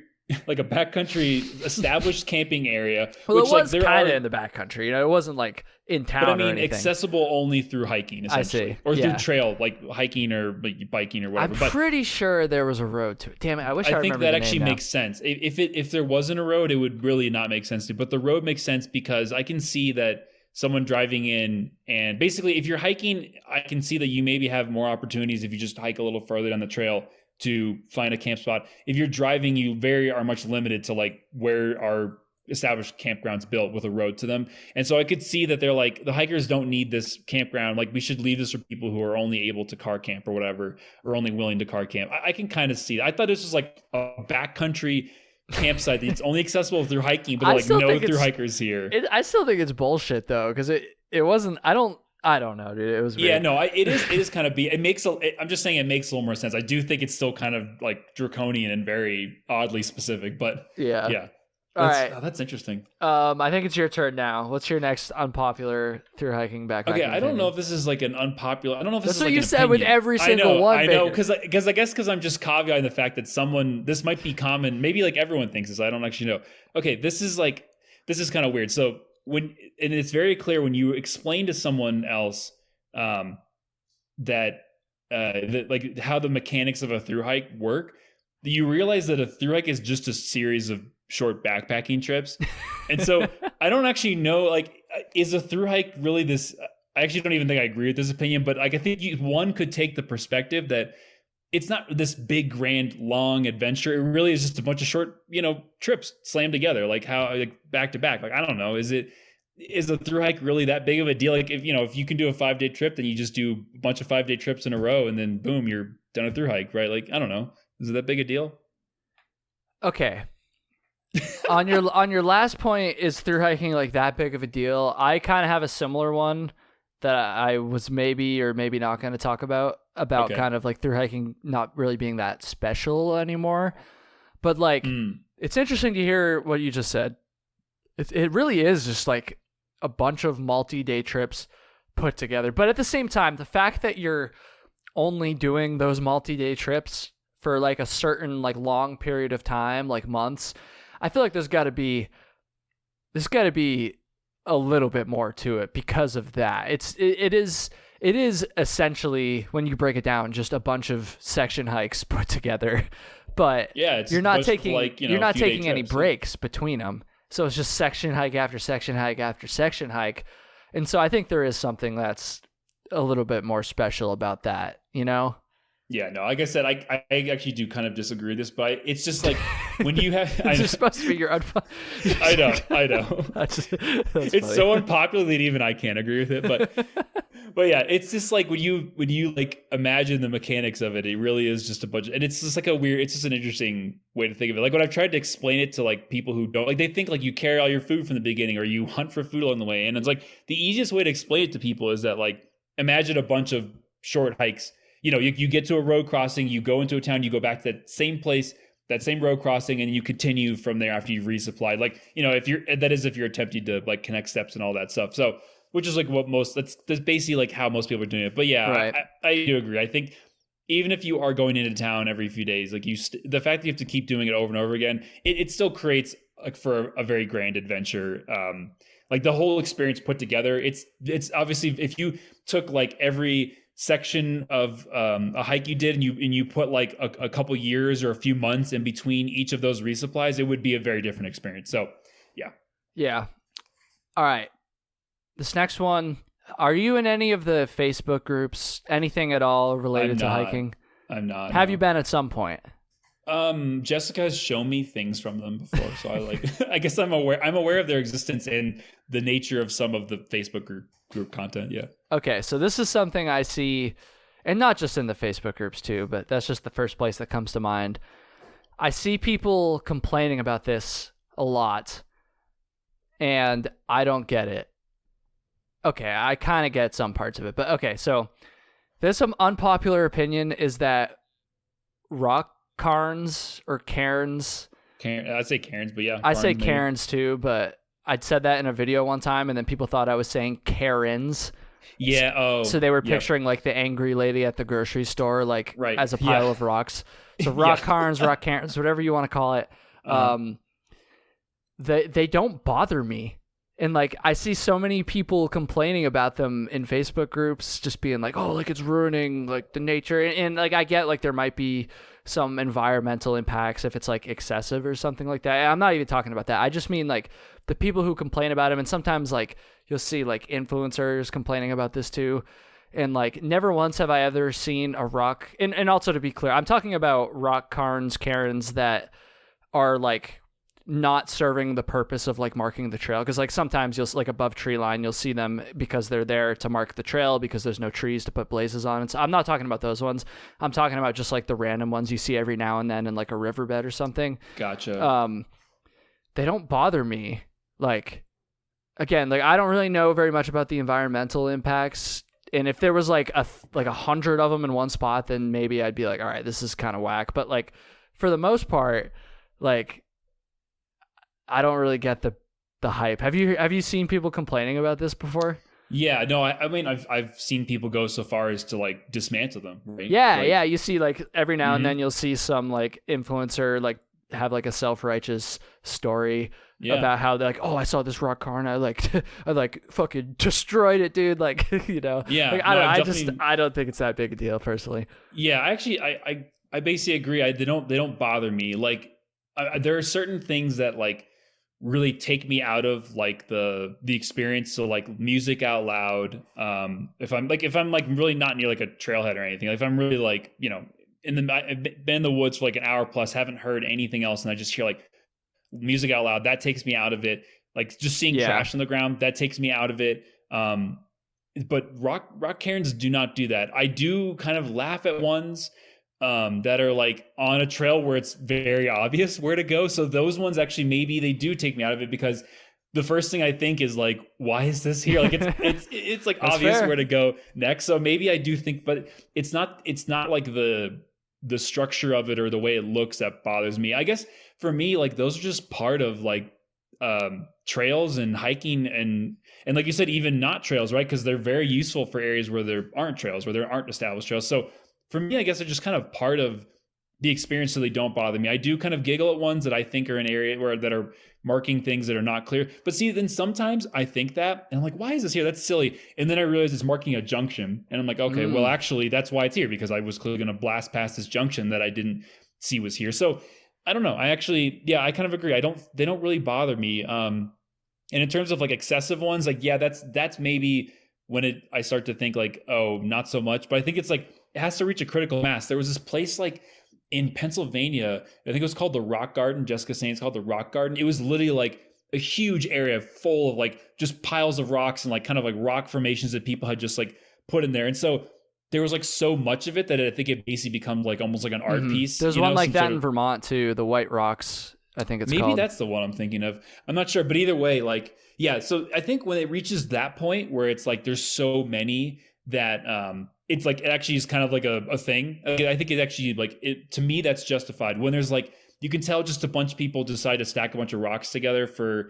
established camping area. Well, which, it was kind of in the backcountry. It wasn't like in town. But I mean, or anything. accessible only through hiking, essentially. I see. Or through trail, like hiking or biking or whatever. I'm pretty sure there was a road to it. Damn it! I wish I remember. I think that actually makes sense. If there wasn't a road, it would really not make sense to. But the road makes sense because I can see that. Someone driving in, and basically if you're hiking, I can see that you maybe have more opportunities if you just hike a little further down the trail to find a camp spot. If you're driving, you are much limited to like where are established campgrounds built with a road to them. And so I could see that they're like, the hikers don't need this campground. Like we should leave this for people who are only able to car camp or whatever, or only willing to car camp. I can kind of see that. I thought this was like a backcountry campsite that's only accessible through hiking, but like no through hikers here. I still think it's bullshit though, because it wasn't. I don't know, dude. It was weird. Yeah, no, it is kind of I'm just saying it makes a little more sense. I do think it's still kind of like draconian and very oddly specific, but yeah. All right. That's interesting. I think it's your turn now. What's your next unpopular through hiking backpacking? Okay, I don't know if this is like an unpopular. I don't know if this is like an opinion. That's what you said with every single one. I know, because I'm just caveating the fact that this might be common. Maybe like everyone thinks this. I don't actually know. Okay, this is kind of weird. So and it's very clear when you explain to someone else that like how the mechanics of a through hike work, you realize that a through hike is just a series of short backpacking trips. And so I don't actually know, like, is a through hike really this? I actually don't even think I agree with this opinion, but like I think one could take the perspective that it's not this big, grand, long adventure. It really is just a bunch of short, trips slammed together, like how like back to back. Like I don't know, is a through hike really that big of a deal? Like if you can do a 5-day trip, then you just do a bunch of 5-day trips in a row, and then boom, you're done a through hike, right? Like I don't know, is it that big a deal? Okay. on your last point, is through hiking like that big of a deal? I kind of have a similar one that I was maybe or maybe not going to talk about okay. Kind of like through hiking not really being that special anymore. But like, It's interesting to hear what you just said. It really is just like a bunch of multi-day trips put together. But at the same time, the fact that you're only doing those multi-day trips for like a certain like long period of time, like months, I feel like there's got to be a little bit more to it because of that. It is essentially, when you break it down, just a bunch of section hikes put together. But you're not taking any breaks between them. So it's just section hike after section hike after section hike. And so I think there is something that's a little bit more special about that, Yeah, no, like I said, I actually do kind of disagree with this, but it's just like when you have, This is supposed to be your I know. That's It's funny. so unpopular that even I can't agree with it, but yeah, it's just like when you like imagine the mechanics of it, it really is just a bunch and it's just like it's just an interesting way to think of it. Like when I've tried to explain it to like people who don't, like they think like you carry all your food from the beginning or you hunt for food along the way. And it's like the easiest way to explain it to people is that like imagine a bunch of short hikes. You get to a road crossing, you go into a town, you go back to that same place, that same road crossing, and you continue from there after you've resupplied. Like, if you're attempting to like connect steps and all that stuff. So, which is like that's basically like how most people are doing it. But yeah, Right. I do agree. I think even if you are going into town every few days, like the fact that you have to keep doing it over and over again, it still creates like for a very grand adventure. Like the whole experience put together, it's obviously if you took like every section of a hike you did and you put like a couple years or a few months in between each of those resupplies, it would be a very different experience. So Yeah. All right. This next one, are you in any of the Facebook groups, anything at all related to hiking? I'm not. Have you been at some point? Jessica has shown me things from them before, so I guess I'm aware of their existence and the nature of some of the Facebook group content. Yeah. Okay, so this is something I see, and not just in the Facebook groups too, but that's just the first place that comes to mind. I see people complaining about this a lot, and I don't get it. Okay, I kind of get some parts of it, but okay, so there's some unpopular opinion is that rock Cairns or Cairns. I'd say Cairns, but yeah. I say maybe. Cairns too, but I'd said that in a video one time, and then people thought I was saying Karens. Yeah. Oh. So they were picturing like the angry lady at the grocery store, like as a pile of rocks. So rock Cairns, rock Cairns, whatever you want to call it. They don't bother me. And like I see so many people complaining about them in Facebook groups, just being like, "Oh, like it's ruining like the nature." And like I get like there might be some environmental impacts if it's like excessive or something like that. I'm not even talking about that. I just mean like the people who complain about them, and sometimes like you'll see like influencers complaining about this too. And like never once have I ever seen a rock. And also to be clear, I'm talking about rock Karens that are like not serving the purpose of like marking the trail, because like sometimes you'll like above tree line you'll see them because they're there to mark the trail because there's no trees to put blazes on. And so I'm not talking about those ones. I'm talking about just like the random ones you see every now and then in like a riverbed or something. Gotcha. They don't bother me. Like again, like I don't really know very much about the environmental impacts, and if there was like 100 of them in one spot, then maybe I'd be like, all right, this is kind of whack. But like for the most part, like I don't really get the hype. Have you seen people complaining about this before? Yeah, no, I mean I've seen people go so far as to like dismantle them. Right? Yeah. You see like every now and then you'll see some like influencer like have like a self-righteous story about how they're like, oh, I saw this rock Cairn, I like fucking destroyed it, dude. Like Yeah. Like, I don't think it's that big a deal personally. Yeah, actually, I basically agree. They don't bother me. Like there are certain things that like really take me out of like the experience. So like music out loud. If I'm like really not near like a trailhead or anything, like if I'm really like, I've been in the woods for like an hour plus, haven't heard anything else, and I just hear like music out loud, that takes me out of it. Like just seeing trash on the ground, that takes me out of it. But rock Cairns do not do that. I do kind of laugh at ones that are like on a trail where it's very obvious where to go. So those ones actually maybe they do take me out of it, because the first thing I think is like, why is this here? Like it's like obvious where to go next. So maybe I do think, but it's not like the structure of it or the way it looks that bothers me. I guess for me, like those are just part of like trails and hiking and like you said, even not trails, right? Because they're very useful for areas where there aren't trails, where there aren't established trails. So for me, I guess they're just kind of part of the experience, so they don't bother me. I do kind of giggle at ones that I think are an area that are marking things that are not clear. But see, then sometimes I think that, and I'm like, why is this here? That's silly. And then I realize it's marking a junction. And I'm like, okay, well, actually, that's why it's here, because I was clearly going to blast past this junction that I didn't see was here. So I don't know. I kind of agree. They don't really bother me. And in terms of like excessive ones, like, yeah, that's maybe when I start to think like, oh, not so much. But I think it's like it has to reach a critical mass. There was this place like in Pennsylvania, I think it was called the Rock Garden. Jessica saying it's called the Rock Garden. It was literally like a huge area full of like just piles of rocks and like kind of like rock formations that people had just like put in there. And so there was like so much of it that I think it basically becomes like almost like an art piece. There's one like that in Vermont too, the White Rocks, I think it's called. Maybe that's the one I'm thinking of. I'm not sure, but either way, like, yeah. So I think when it reaches that point where it's like there's so many that it's like it actually is kind of like a thing. I think it actually like it to me that's justified when there's like you can tell just a bunch of people decide to stack a bunch of rocks together for.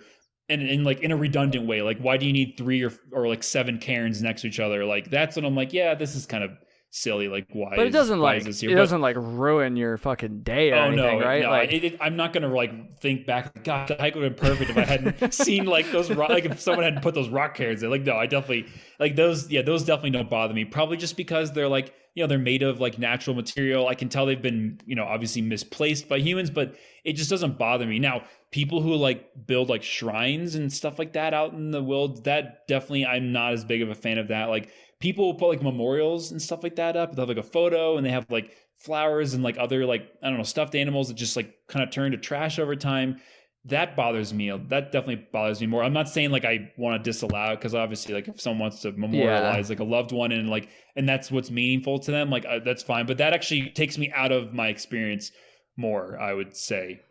And like in a redundant way, like why do you need 3 or like 7 cairns next to each other? Like that's when I'm like, yeah, this is kind of silly. Like why? But it doesn't like it doesn't like ruin your fucking day or anything, right? No, like I'm not gonna like think back. God, the hike would have been perfect if I hadn't seen like those rock. Like if someone hadn't put those rock cairns there. Like no, I definitely like those. Yeah, those definitely don't bother me. Probably just because they're like they're made of like natural material. I can tell they've been obviously misplaced by humans, but it just doesn't bother me. Now, people who like build like shrines and stuff like that out in the wild, that definitely I'm not as big of a fan of that. Like people put like memorials and stuff like that up. They have like a photo and they have like flowers and like other like, I don't know, stuffed animals that just like kind of turn to trash over time. That bothers me. That definitely bothers me more. I'm not saying like I want to disallow it because obviously like if someone wants to memorialize like a loved one and that's what's meaningful to them, like that's fine. But that actually takes me out of my experience more, I would say.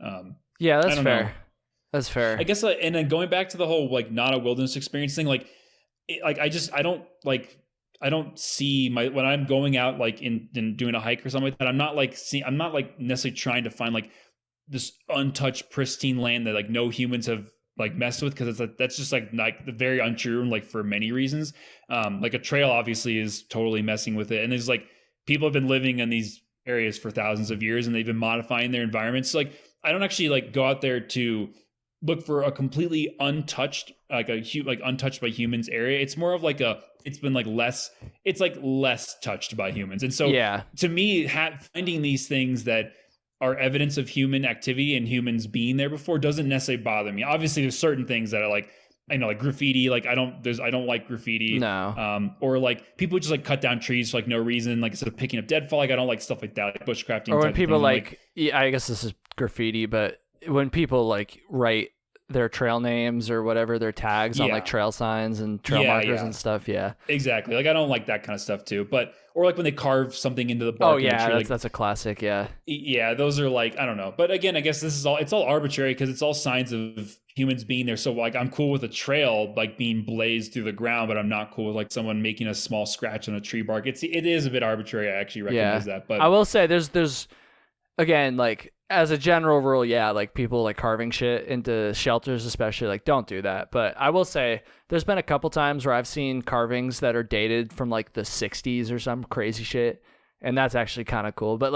Yeah, that's fair. That's fair. I guess, and then going back to the whole like not a wilderness experience thing, like, I don't see when I'm going out like in doing a hike or something like that. I'm not like necessarily trying to find like this untouched pristine land that like no humans have like messed with because that's just like very untrue and like for many reasons. Like a trail obviously is totally messing with it, and there's like people have been living in these areas for thousands of years and they've been modifying their environments. So, like I don't actually like go out there to look for a completely untouched untouched by humans area. It's more of like it's been like less touched by humans. And so to me finding these things that are evidence of human activity and humans being there before doesn't necessarily bother me. Obviously there's certain things that are like I know like graffiti, like I don't like graffiti. No. Or like people just like cut down trees for like no reason, like instead of picking up deadfall. Like I don't like stuff like that, like bushcrafting. Or when people like I guess this is graffiti, but when people like write their trail names or whatever, their tags on like trail signs and trail markers and stuff. Yeah, exactly. Like I don't like that kind of stuff too. But or like when they carve something into the bark. Oh yeah, tree, that's a classic. Yeah, yeah, those are like I don't know. But again, I guess it's all arbitrary because it's all signs of humans being there. So like I'm cool with a trail like being blazed through the ground, but I'm not cool with like someone making a small scratch on a tree bark. It is a bit arbitrary. I actually recognize that. But I will say there's again like. As a general rule, yeah, like people like carving shit into shelters, especially, like don't do that. But I will say there's been a couple times where I've seen carvings that are dated from like the 60s or some crazy shit. And that's actually kind of cool. But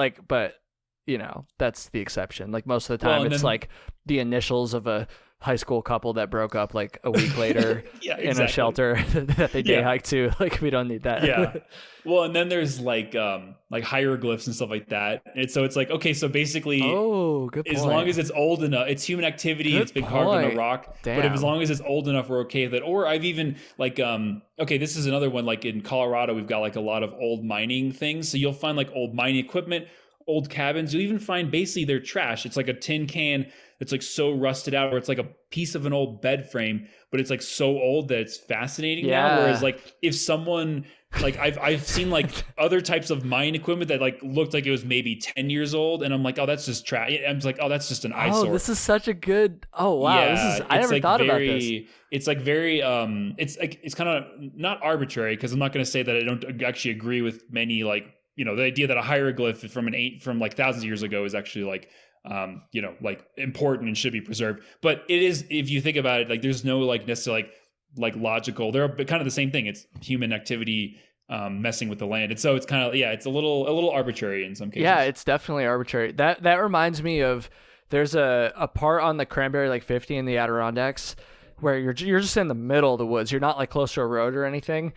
that's the exception. Like most of the time it's like the initials of a high school couple that broke up like a week later in a shelter that they day hike to. Like we don't need that. Yeah. Well, and then there's like hieroglyphs and stuff like that. And so it's like, okay, so basically good point. As long as it's old enough, it's human activity, it's been carved in a rock. Damn. But as long as it's old enough, we're okay with it. Or I've even like this is another one, like in Colorado, we've got like a lot of old mining things. So you'll find like old mining equipment, old cabins. You'll even find basically their trash. It's like a tin can that's like so rusted out, or it's like a piece of an old bed frame, but it's like so old that it's fascinating now. Whereas like if someone like I've seen like other types of mine equipment that like looked like it was maybe 10 years old, and I'm like, oh, that's just trash. I'm just like, oh, that's just an eyesore. Oh, this is such a good. Oh wow, yeah, I never thought about this. It's like very it's kind of not arbitrary because I'm not going to say that I don't actually agree with many like the idea that a hieroglyph from like thousands of years ago is actually like like important and should be preserved. But it is, if you think about it, like there's no like necessarily like logical, they're kind of the same thing. It's human activity messing with the land. And so it's kind of, it's a little arbitrary in some cases. Yeah, it's definitely arbitrary. That reminds me of, there's a part on the Cranberry Lake 50 in the Adirondacks where you're just in the middle of the woods. You're not like close to a road or anything.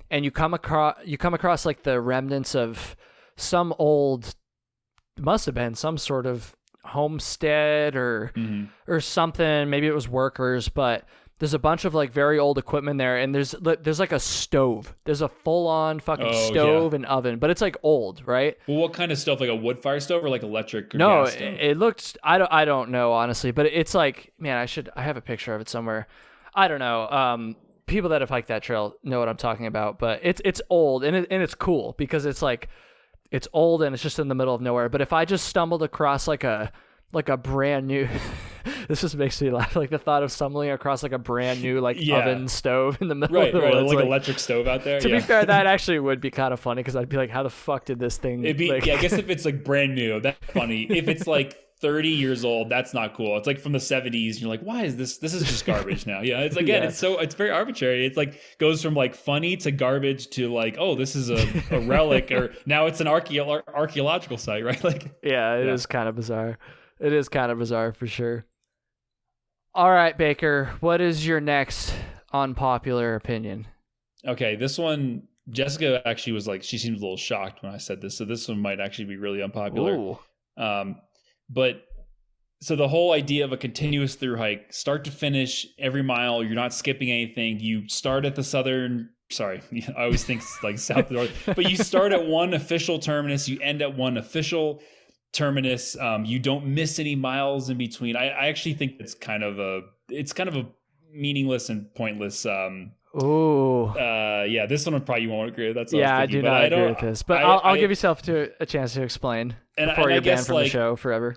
And you come across like the remnants of some old, must have been some sort of homestead or something. Maybe it was workers, but There's a bunch of like very old equipment there, and there's like a stove. There's a full on fucking stove and oven, but it's like old, right? Well, what kind of stove? Like a wood fire stove or like electric or No, gas stove? it looked. I don't know honestly, but it's like, man, I have a picture of it somewhere. I don't know. People that have hiked that trail know what I'm talking about, but it's old and it's cool because it's like it's old and it's just in the middle of nowhere. But if I just stumbled across like a brand new this just makes me laugh, like the thought of stumbling across like a brand new like oven stove in the middle of the woods, like electric stove out there. To be fair, that actually would be kind of funny because I'd be like, how the fuck did this thing It'd be, like... I guess if it's like brand new, that's funny. If it's like 30 years old, that's not cool. It's like from the 70s and you're like, why is this is just garbage now. Yeah, it's again, it's very arbitrary. It's like goes from like funny to garbage to like, oh, this is a relic, or now it's an archaeological site, right? Like it is kind of bizarre. It is kind of bizarre for sure. All right, Baker, what is your next unpopular opinion? Okay, this one, Jessica actually was like, she seemed a little shocked when I said this, so this one might actually be really unpopular. Ooh. But so the whole idea of a continuous through hike, start to finish, every mile, you're not skipping anything. You start at the I always think like south north, but you start at one official terminus, you end at one official terminus. You don't miss any miles in between. I actually think it's kind of a meaningless and pointless. This one probably you won't agree with. That's what I do not agree with this, but I'll give yourself a chance to explain before you're banned from the show forever.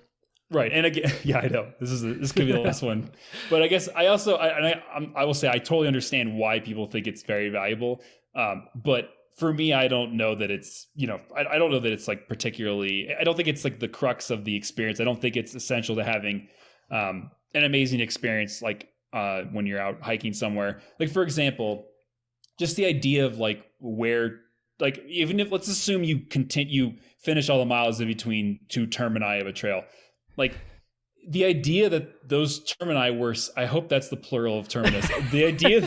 Right, and again, I know this could be the last one, but I guess I will say I totally understand why people think it's very valuable, but for me, I don't know that it's, I don't know that it's like particularly, I don't think it's like the crux of the experience. I don't think it's essential to having an amazing experience like when you're out hiking somewhere. Like, for example, just the idea of like where, like, even if, let's assume you finish all the miles in between two termini of a trail. Like, the idea that those termini were, I hope that's the plural of terminus. The idea,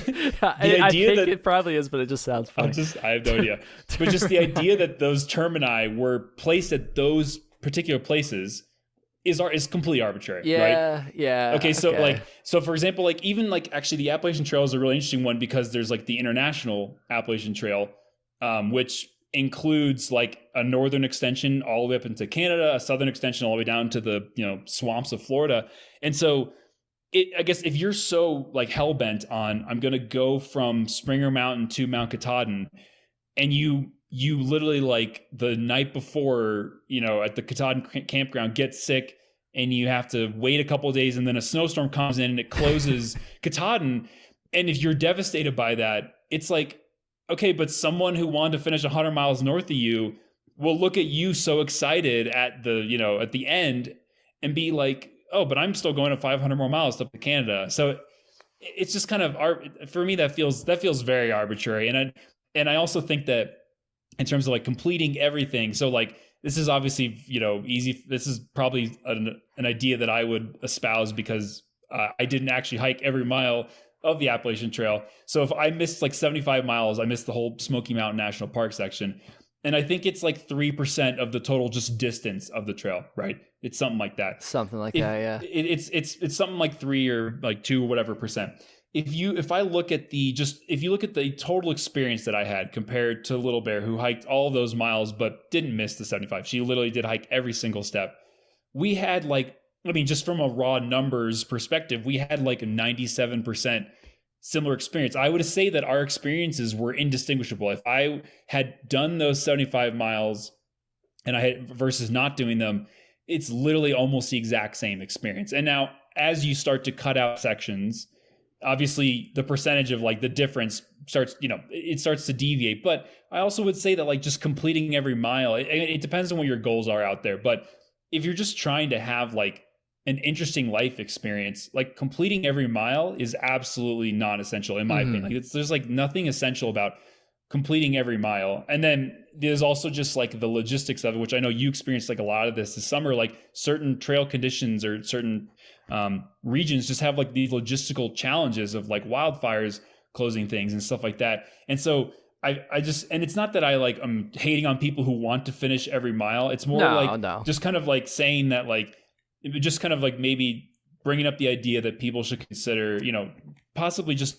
I think that it probably is, but it just sounds funny. I have no idea. But just the idea that those termini were placed at those particular places is completely arbitrary. Right? Yeah. Okay. So for example, like even like actually the Appalachian Trail is a really interesting one because there's like the International Appalachian Trail, which includes like a northern extension all the way up into Canada, a southern extension all the way down to the swamps of Florida. And so I guess if you're so like hell-bent on I'm going to go from Springer Mountain to Mount Katahdin, and you literally like the night before, at the Katahdin campground get sick and you have to wait a couple of days and then a snowstorm comes in and it closes Katahdin. And if you're devastated by that, it's like, okay, but someone who wanted to finish 100 miles north of you will look at you so excited at the, at the end and be like, oh, but I'm still going to 500 more miles up to Canada. So it's just kind of, for me, that feels very arbitrary. And I also think that in terms of like completing everything. So like, this is obviously, easy. This is probably an idea that I would espouse because I didn't actually hike every mile of the Appalachian Trail. So if I missed like 75 miles, I missed the whole Smoky Mountain National Park section. And I think it's like 3% of the total just distance of the trail, right? It's something like that. Something like that, yeah. It's something like 3 or like 2 or whatever percent. If you look at the total experience that I had compared to Little Bear, who hiked all of those miles but didn't miss the 75. She literally did hike every single step. We had like, just from a raw numbers perspective, we had like a 97% similar experience. I would say that our experiences were indistinguishable. If I had done those 75 miles and I had versus not doing them, it's literally almost the exact same experience. And now as you start to cut out sections, obviously the percentage of like the difference starts, it starts to deviate. But I also would say that like just completing every mile, it depends on what your goals are out there. But if you're just trying to have like an interesting life experience, like completing every mile is absolutely non-essential in my opinion. Like there's like nothing essential about completing every mile. And then there's also just like the logistics of it, which I know you experienced like a lot of this summer, like certain trail conditions or certain regions just have like these logistical challenges of like wildfires closing things and stuff like that. And so I just, and it's not that I'm hating on people who want to finish every mile. It's more just kind of like saying that like, just kind of like maybe bringing up the idea that people should consider, possibly just,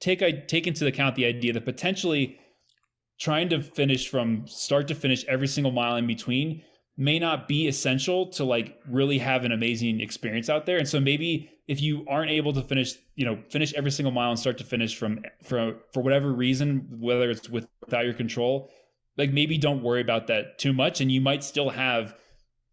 take into account the idea that potentially trying to finish from start to finish every single mile in between may not be essential to like really have an amazing experience out there. And so maybe if you aren't able to finish every single mile and start to finish for whatever reason, whether it's without your control, like maybe don't worry about that too much. And you might still have,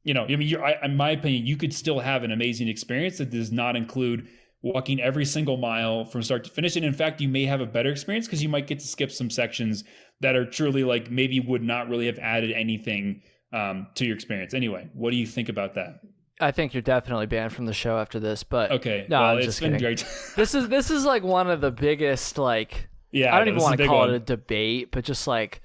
in my opinion, you could still have an amazing experience that does not include walking every single mile from start to finish. And in fact, you may have a better experience because you might get to skip some sections that are truly like maybe would not really have added anything to your experience. Anyway, what do you think about that? I think you're definitely banned from the show after this, but okay. No, well, I'm just kidding. Great. This is like one of the biggest, like, yeah, I don't even want to call it a debate, but just like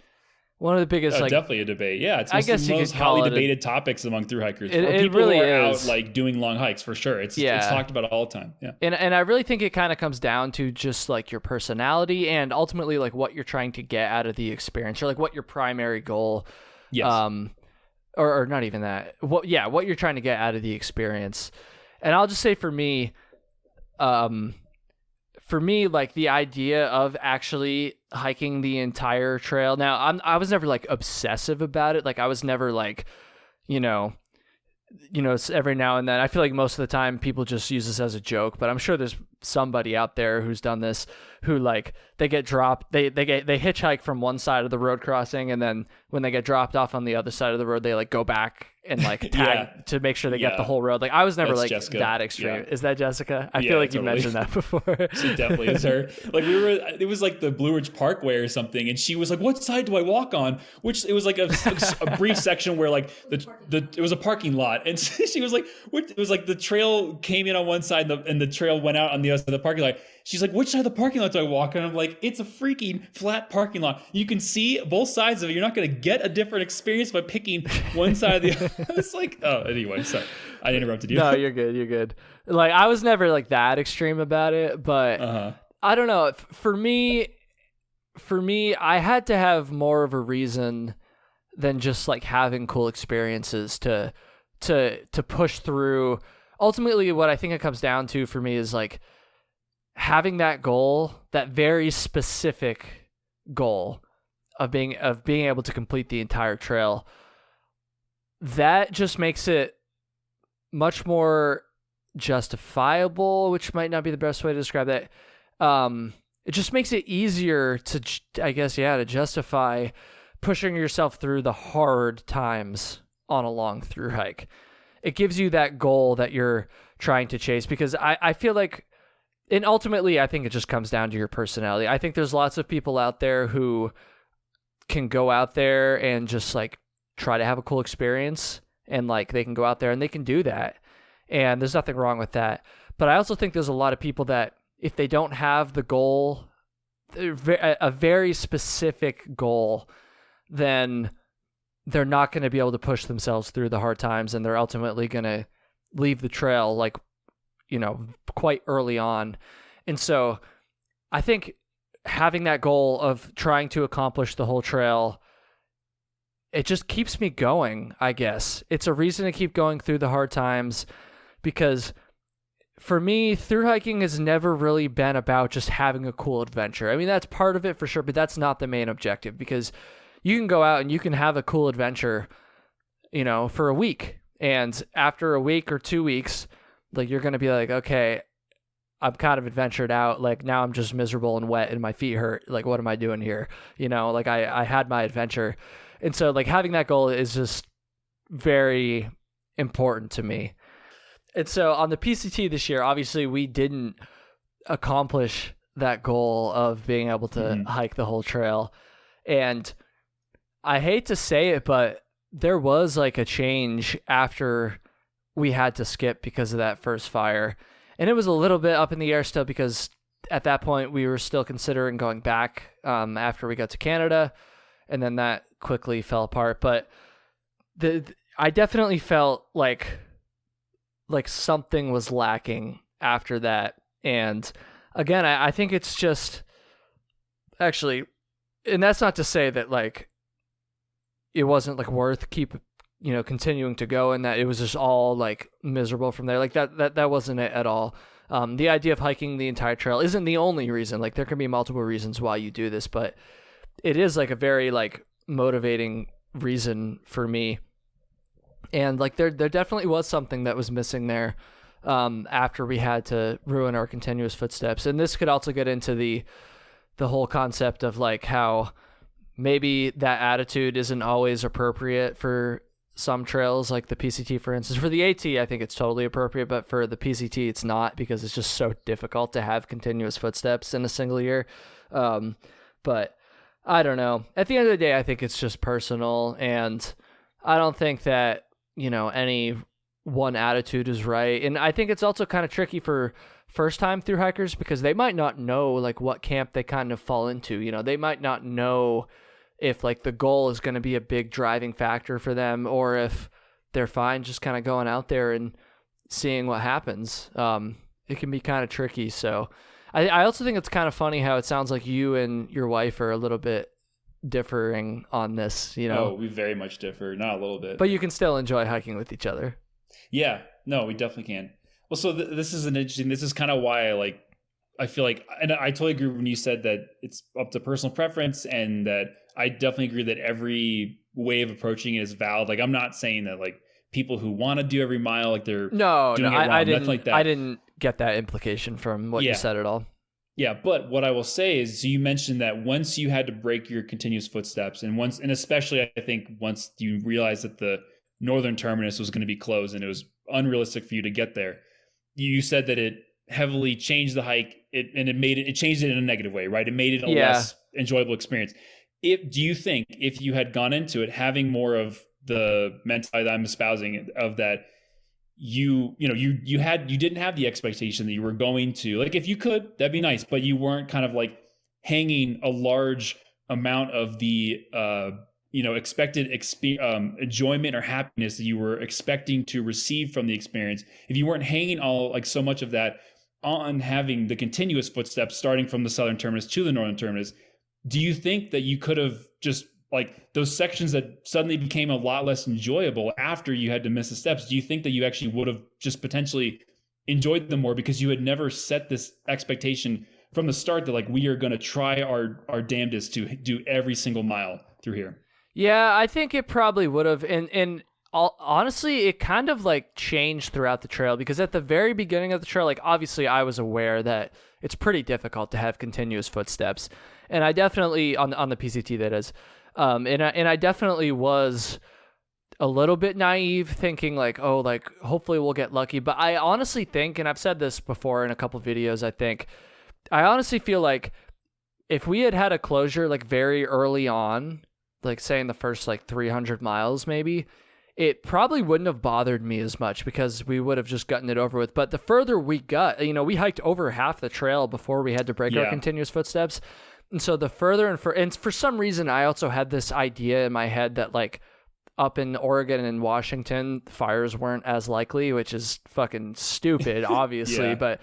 one of the biggest, like, definitely a debate. Yeah, it's I guess the you most could call hotly it debated topics among thru hikers. It people really who are is. out like doing long hikes for sure. It's talked about all the time. Yeah, and I really think it kind of comes down to just like your personality and ultimately like what you're trying to get out of the experience, or like what your primary goal. Yes. Or not even that. What you're trying to get out of the experience. And I'll just say for me, like the idea of actually hiking the entire trail. Now, I was never like obsessive about it. Like I was never like, it's every now and then. I feel like most of the time people just use this as a joke, but I'm sure there's somebody out there who's done this, who like they get dropped, they hitchhike from one side of the road crossing, and then when they get dropped off on the other side of the road, they like go back and like tag to make sure they get the whole road. Like I was never like Jessica. That extreme. Yeah. Is that Jessica? I feel like you mentioned that before. She definitely is her. Like it was like the Blue Ridge Parkway or something, and she was like, "What side do I walk on?" Which it was like a brief section where like it was a parking lot, and she was like, "What?" It was like the trail came in on one side and the trail went out on the other side of the parking lot. She's like, "Which side of the parking lot do I walk on?" I'm like, "It's a freaking flat parking lot. You can see both sides of it. You're not going to get a different experience by picking one side of the other." I was like, oh, anyway, sorry. I interrupted you. No, you're good. You're good. Like, I was never like that extreme about it, but I don't know. For me, I had to have more of a reason than just like having cool experiences to push through. Ultimately, what I think it comes down to for me is like having that goal, that very specific goal of being able to complete the entire trail. That just makes it much more justifiable, which might not be the best way to describe that. It just makes it easier to, I guess, to justify pushing yourself through the hard times on a long thru hike. It gives you that goal that you're trying to chase, because I feel like, and ultimately I think it just comes down to your personality. I think there's lots of people out there who can go out there and just like try to have a cool experience, and like they can go out there and they can do that, and there's nothing wrong with that. But I also think there's a lot of people that if they don't have the goal, a very specific goal, then they're not going to be able to push themselves through the hard times, and they're ultimately going to leave the trail like, quite early on. And so I think having that goal of trying to accomplish the whole trail, it just keeps me going, I guess. It's a reason to keep going through the hard times, because for me, thru hiking has never really been about just having a cool adventure. I mean, that's part of it for sure, but that's not the main objective, because you can go out and you can have a cool adventure, for a week. And after a week or 2 weeks, like you're going to be like, okay, I'm kind of adventured out. Like now I'm just miserable and wet and my feet hurt. Like, what am I doing here? Like I had my adventure. And so like having that goal is just very important to me. And so on the PCT this year, obviously we didn't accomplish that goal of being able to hike the whole trail. And I hate to say it, but there was like a change after we had to skip because of that first fire. And it was a little bit up in the air still, because at that point we were still considering going back after we got to Canada. And then that quickly fell apart. But I definitely felt like something was lacking after that. And again, I think it's just actually, and that's not to say that like it wasn't like worth continuing to go, and that it was just all like miserable from there. Like that wasn't it at all. The idea of hiking the entire trail isn't the only reason. Like there can be multiple reasons why you do this, but it is like a very like motivating reason for me. And like there definitely was something that was missing there after we had to ruin our continuous footsteps. And this could also get into the whole concept of like how maybe that attitude isn't always appropriate for some trails, like the PCT, for instance. For the AT, I think it's totally appropriate, but for the PCT, it's not, because it's just so difficult to have continuous footsteps in a single year. But I don't know. At the end of the day, I think it's just personal, and I don't think that, you know, any one attitude is right. And I think it's also kind of tricky for first-time thru hikers, because they might not know like what camp they kind of fall into. You know, they might not know if like the goal is going to be a big driving factor for them, or if they're fine just kind of going out there and seeing what happens. It can be kind of tricky. So I also think it's kind of funny how it sounds like you and your wife are a little bit differing on this, you know. Oh, we very much differ, not a little bit. But you can still enjoy hiking with each other. Yeah, no, we definitely can. Well, so this is kind of why I feel like, and I totally agree when you said that it's up to personal preference, and that I definitely agree that every way of approaching it is valid. Like, I'm not saying that like people who want to do every mile, like they're doing it wrong. I didn't like that. I didn't get that implication from what you said at all. Yeah, but what I will say is, you mentioned that once you had to break your continuous footsteps, and especially I think once you realized that the northern terminus was going to be closed and it was unrealistic for you to get there, you said that it heavily changed the hike. It changed it in a negative way, right? It made it a less enjoyable experience. Do you think if you had gone into it having more of the mentality that I'm espousing, of that you didn't have the expectation that you were going to, like, if you could, that'd be nice, but you weren't kind of like hanging a large amount of the expected enjoyment or happiness that you were expecting to receive from the experience, if you weren't hanging all like so much of that on having the continuous footsteps starting from the southern terminus to the northern terminus, do you think that you could have just, like, those sections that suddenly became a lot less enjoyable after you had to miss the steps, do you think that you actually would have just potentially enjoyed them more because you had never set this expectation from the start that like, we are going to try our damnedest to do every single mile through here? Yeah, I think it probably would have. And honestly, it kind of like changed throughout the trail, because at the very beginning of the trail, like, obviously I was aware that it's pretty difficult to have continuous footsteps. And I definitely, on the PCT that is, and I definitely was a little bit naive, thinking like, oh, like, hopefully we'll get lucky. But I honestly think, and I've said this before in a couple videos, I honestly feel like if we had had a closure like very early on, like say in the first like 300 miles maybe, it probably wouldn't have bothered me as much, because we would have just gotten it over with. But the further we got, we hiked over half the trail before we had to break our continuous footsteps. And so the further and for some reason, I also had this idea in my head that like up in Oregon and Washington, fires weren't as likely, which is fucking stupid, obviously. But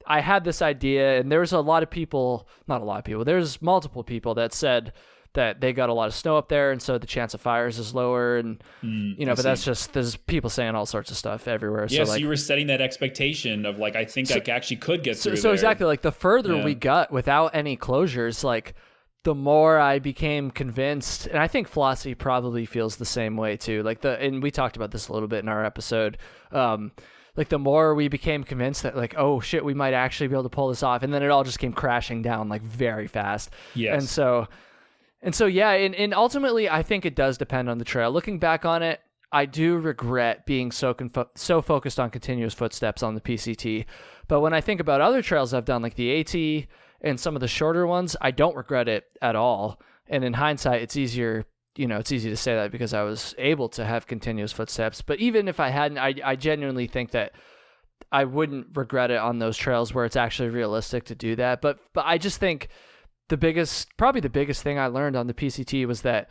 I had this idea, and there's there's multiple people that said that they got a lot of snow up there, and so the chance of fires is lower, and but that's just, there's people saying all sorts of stuff everywhere. Yeah, so, like, you were setting that expectation of like, I think I actually could get through. So exactly, like the further we got without any closures, like the more I became convinced, and I think Flossie probably feels the same way too. Like and we talked about this a little bit in our episode. Like the more we became convinced that like, oh shit, we might actually be able to pull this off, and then it all just came crashing down like very fast. Yes. And so, yeah, and ultimately, I think it does depend on the trail. Looking back on it, I do regret being so focused on continuous footsteps on the PCT. But when I think about other trails I've done, like the AT and some of the shorter ones, I don't regret it at all. And in hindsight, it's easier, it's easy to say that because I was able to have continuous footsteps. But even if I hadn't, I genuinely think that I wouldn't regret it on those trails where it's actually realistic to do that. But I just think probably the biggest thing I learned on the PCT was that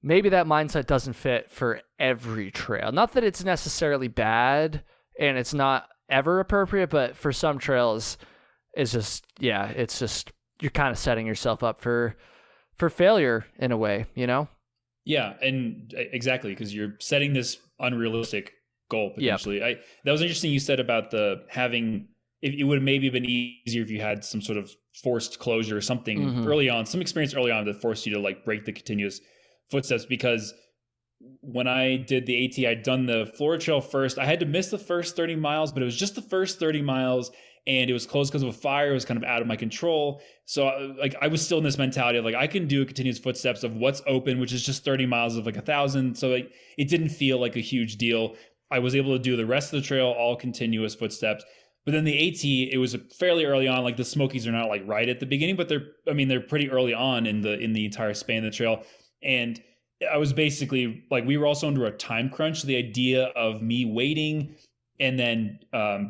maybe that mindset doesn't fit for every trail. Not that it's necessarily bad and it's not ever appropriate, but for some trails, it's just, you're kind of setting yourself up for failure in a way, Yeah, and exactly, because you're setting this unrealistic goal potentially. That was interesting you said about the having it would have maybe been easier if you had some sort of forced closure or something early on, some experience early on that forced you to like break the continuous footsteps. Because when I did the AT, I'd done the Florida Trail first. I had to miss the first 30 miles, but it was just the first 30 miles. And it was closed because of a fire. It was kind of out of my control. So like I was still in this mentality of like, I can do a continuous footsteps of what's open, which is just 30 miles of like 1,000. So like, it didn't feel like a huge deal. I was able to do the rest of the trail, all continuous footsteps. But then the AT, it was fairly early on. Like the Smokies are not like right at the beginning, but they're pretty early on in the entire span of the trail. And I was basically like, we were also under a time crunch. So the idea of me waiting and then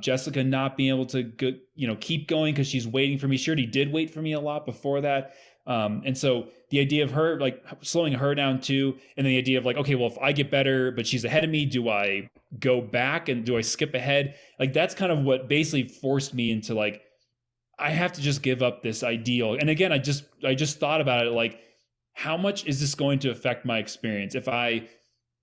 Jessica not being able to go, keep going because she's waiting for me. She already did wait for me a lot before that. And so the idea of her like slowing her down too, and the idea of like, okay, well, if I get better, but she's ahead of me, do I go back and do I skip ahead? Like that's kind of what basically forced me into like, I have to just give up this ideal. And again, I just thought about it like, how much is this going to affect my experience if I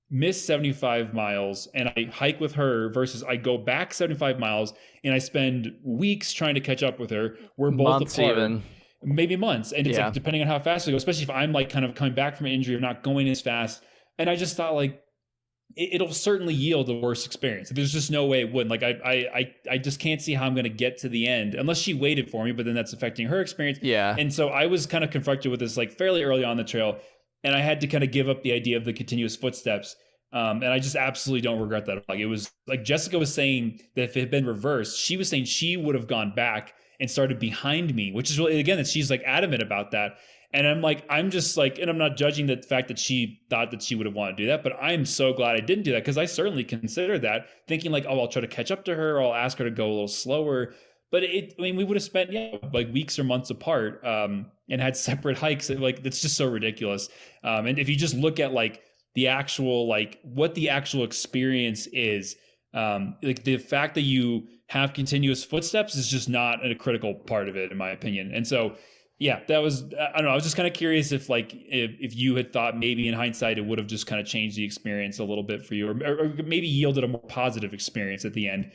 miss 75 miles and I hike with her versus I go back 75 miles and I spend weeks trying to catch up with her. We're both months apart, even. Maybe months. And it's like, depending on how fast I go, especially if I'm like kind of coming back from an injury or not going as fast. And I just thought like, it'll certainly yield a worse experience. There's just no way it wouldn't. Like I just can't see how I'm going to get to the end unless she waited for me, but then that's affecting her experience. Yeah. And so I was kind of confronted with this like fairly early on the trail, and I had to kind of give up the idea of the continuous footsteps. And I just absolutely don't regret that. Like it was like Jessica was saying that if it had been reversed, she was saying she would have gone back and started behind me, which is really, again, that she's like adamant about that. And I'm like, I'm just like, and I'm not judging the fact that she thought that she would have wanted to do that, but I'm so glad I didn't do that because I certainly considered that, thinking like, oh, I'll try to catch up to her, or I'll ask her to go a little slower. But we would have spent like weeks or months apart and had separate hikes. Like that's just so ridiculous. And if you just look at like the actual like what the actual experience is, like the fact that you have continuous footsteps is just not a critical part of it, in my opinion. And so, yeah, that was, I don't know. I was just kind of curious if like, if you had thought maybe in hindsight, it would have just kind of changed the experience a little bit for you, or maybe yielded a more positive experience at the end.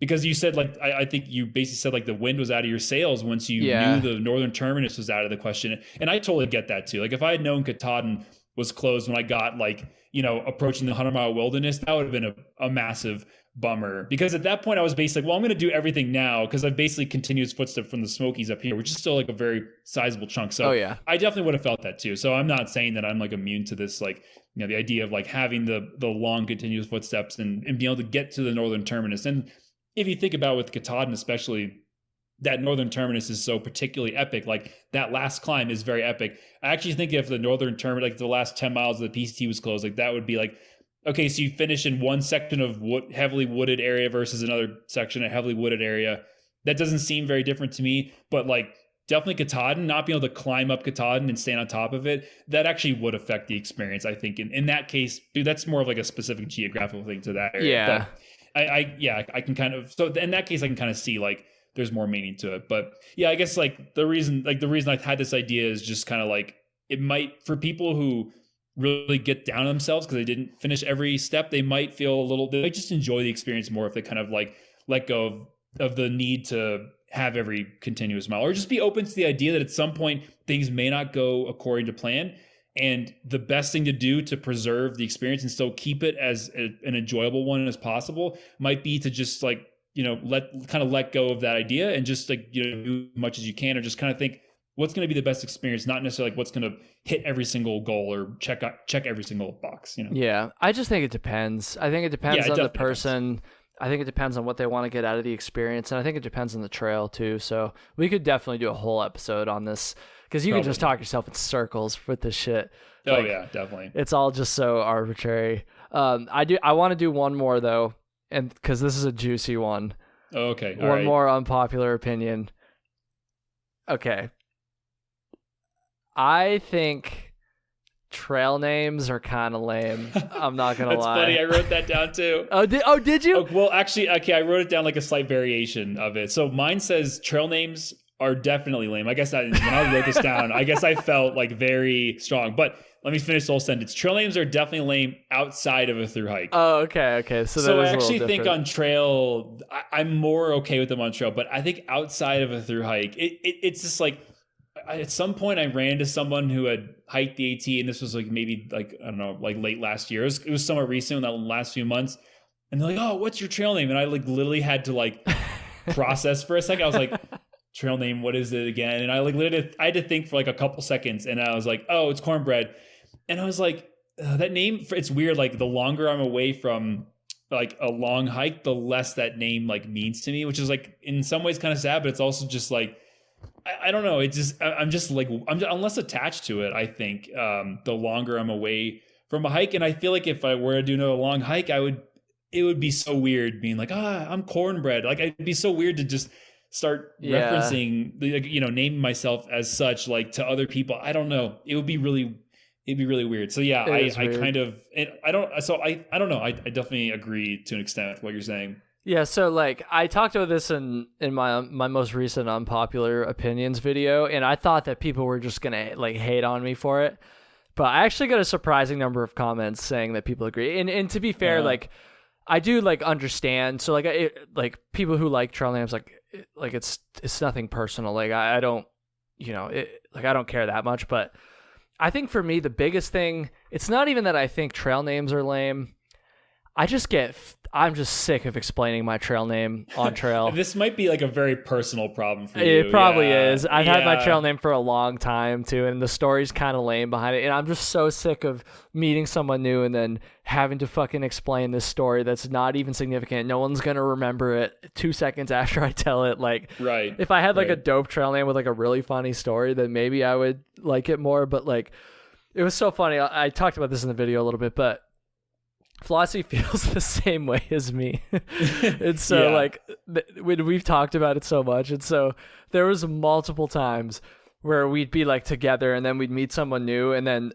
Because you said like, I think you basically said like the wind was out of your sails once you knew the northern terminus was out of the question. And I totally get that too. Like if I had known Katahdin was closed when I got like, approaching the 100-mile wilderness, that would have been a massive bummer, because at that point I was basically like, well, I'm going to do everything now because I've basically continuous footstep from the Smokies up here, which is still like a very sizable chunk. So I definitely would have felt that too. So I'm not saying that I'm like immune to this, like, the idea of like having the long continuous footsteps and being able to get to the northern terminus. And if you think about with Katahdin, especially, that northern terminus is so particularly epic. Like that last climb is very epic. I actually think if the northern terminus, like the last 10 miles of the PCT was closed, like that would be like, okay, so you finish in one section of heavily wooded area versus another section of heavily wooded area. That doesn't seem very different to me, but like definitely Katahdin, not being able to climb up Katahdin and stand on top of it, that actually would affect the experience, I think. In that case, dude, that's more of like a specific geographical thing to that area. Yeah. But I can kind of, so in that case, I can kind of see like there's more meaning to it. But yeah, I guess like the reason I had this idea is just kind of like, it might, for people who really get down on themselves because they didn't finish every step, they might just enjoy the experience more if they kind of like let go of the need to have every continuous mile, or just be open to the idea that at some point things may not go according to plan. And the best thing to do to preserve the experience and still keep it as an enjoyable one as possible might be to just like, let go of that idea and just like, do as much as you can, or just kind of think what's going to be the best experience, not necessarily like what's going to hit every single goal or check every single box, Yeah. I just think it depends. I think it depends on the person. Depends. I think it depends on what they want to get out of the experience. And I think it depends on the trail too. So we could definitely do a whole episode on this, because you can just talk yourself in circles with this shit. Oh yeah, definitely. It's all just so arbitrary. I want to do one more though, and because this is a juicy one. Oh, okay. One more unpopular opinion. Okay. I think trail names are kind of lame. I'm not gonna lie. That's funny. I wrote that down too. Did you? Oh, well, actually, okay. I wrote it down like a slight variation of it. So mine says trail names are definitely lame. I guess when I wrote this down, I guess I felt like very strong. But let me finish the whole sentence. Trail names are definitely lame outside of a through hike. Oh, okay. So I actually think on trail, I'm more okay with them on trail. But I think outside of a through hike, it's just like at some point I ran into someone who had hiked the AT, and this was like maybe like I don't know, like late last year. It was somewhat recent in the last few months, and they're like, "Oh, what's your trail name?" And I like literally had to like process for a second. I was like, trail name, what is it again? And I like literally I had to think for like a couple seconds, and I was like, oh, it's cornbread. And I was like, that name, it's weird. Like the longer I'm away from like a long hike, the less that name like means to me, which is like in some ways kind of sad, but it's also just like, I don't know. It's just, I'm just like, I'm less attached to it. I think the longer I'm away from a hike. And I feel like if I were to do a long hike, it would be so weird being like, I'm cornbread. Like it'd be so weird to just start referencing, naming myself as such, like to other people. I don't know. It'd be really weird. So yeah, I kind of, I don't know. I definitely agree to an extent with what you're saying. Yeah. So like I talked about this in my most recent unpopular opinions video, and I thought that people were just going to like hate on me for it. But I actually got a surprising number of comments saying that people agree. And to be fair, like I do like understand. So like people who like trail names, like it's nothing personal. Like I don't, I don't care that much. But I think for me, the biggest thing, it's not even that I think trail names are lame. I'm just sick of explaining my trail name on trail. This might be like a very personal problem for you. It probably is. I've had my trail name for a long time too, and the story's kind of lame behind it. And I'm just so sick of meeting someone new and then having to fucking explain this story that's not even significant. No one's going to remember it 2 seconds after I tell it. Like, right. If I had like a dope trail name with like a really funny story, then maybe I would like it more. But like, it was so funny. I talked about this in the video a little bit, but Flossie feels the same way as me. And so like we've talked about it so much. And so there was multiple times where we'd be like together and then we'd meet someone new, and then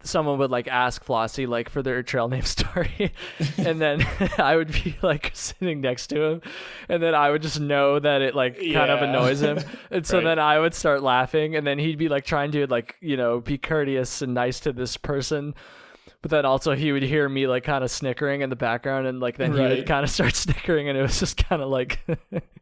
someone would like ask Flossie like for their trail name story. And then I would be like sitting next to him, and then I would just know that it like kind of annoys him. And so then I would start laughing, and then he'd be like trying to like, be courteous and nice to this person. But then also he would hear me like kind of snickering in the background, and like then he would kind of start snickering, and it was just kind of like,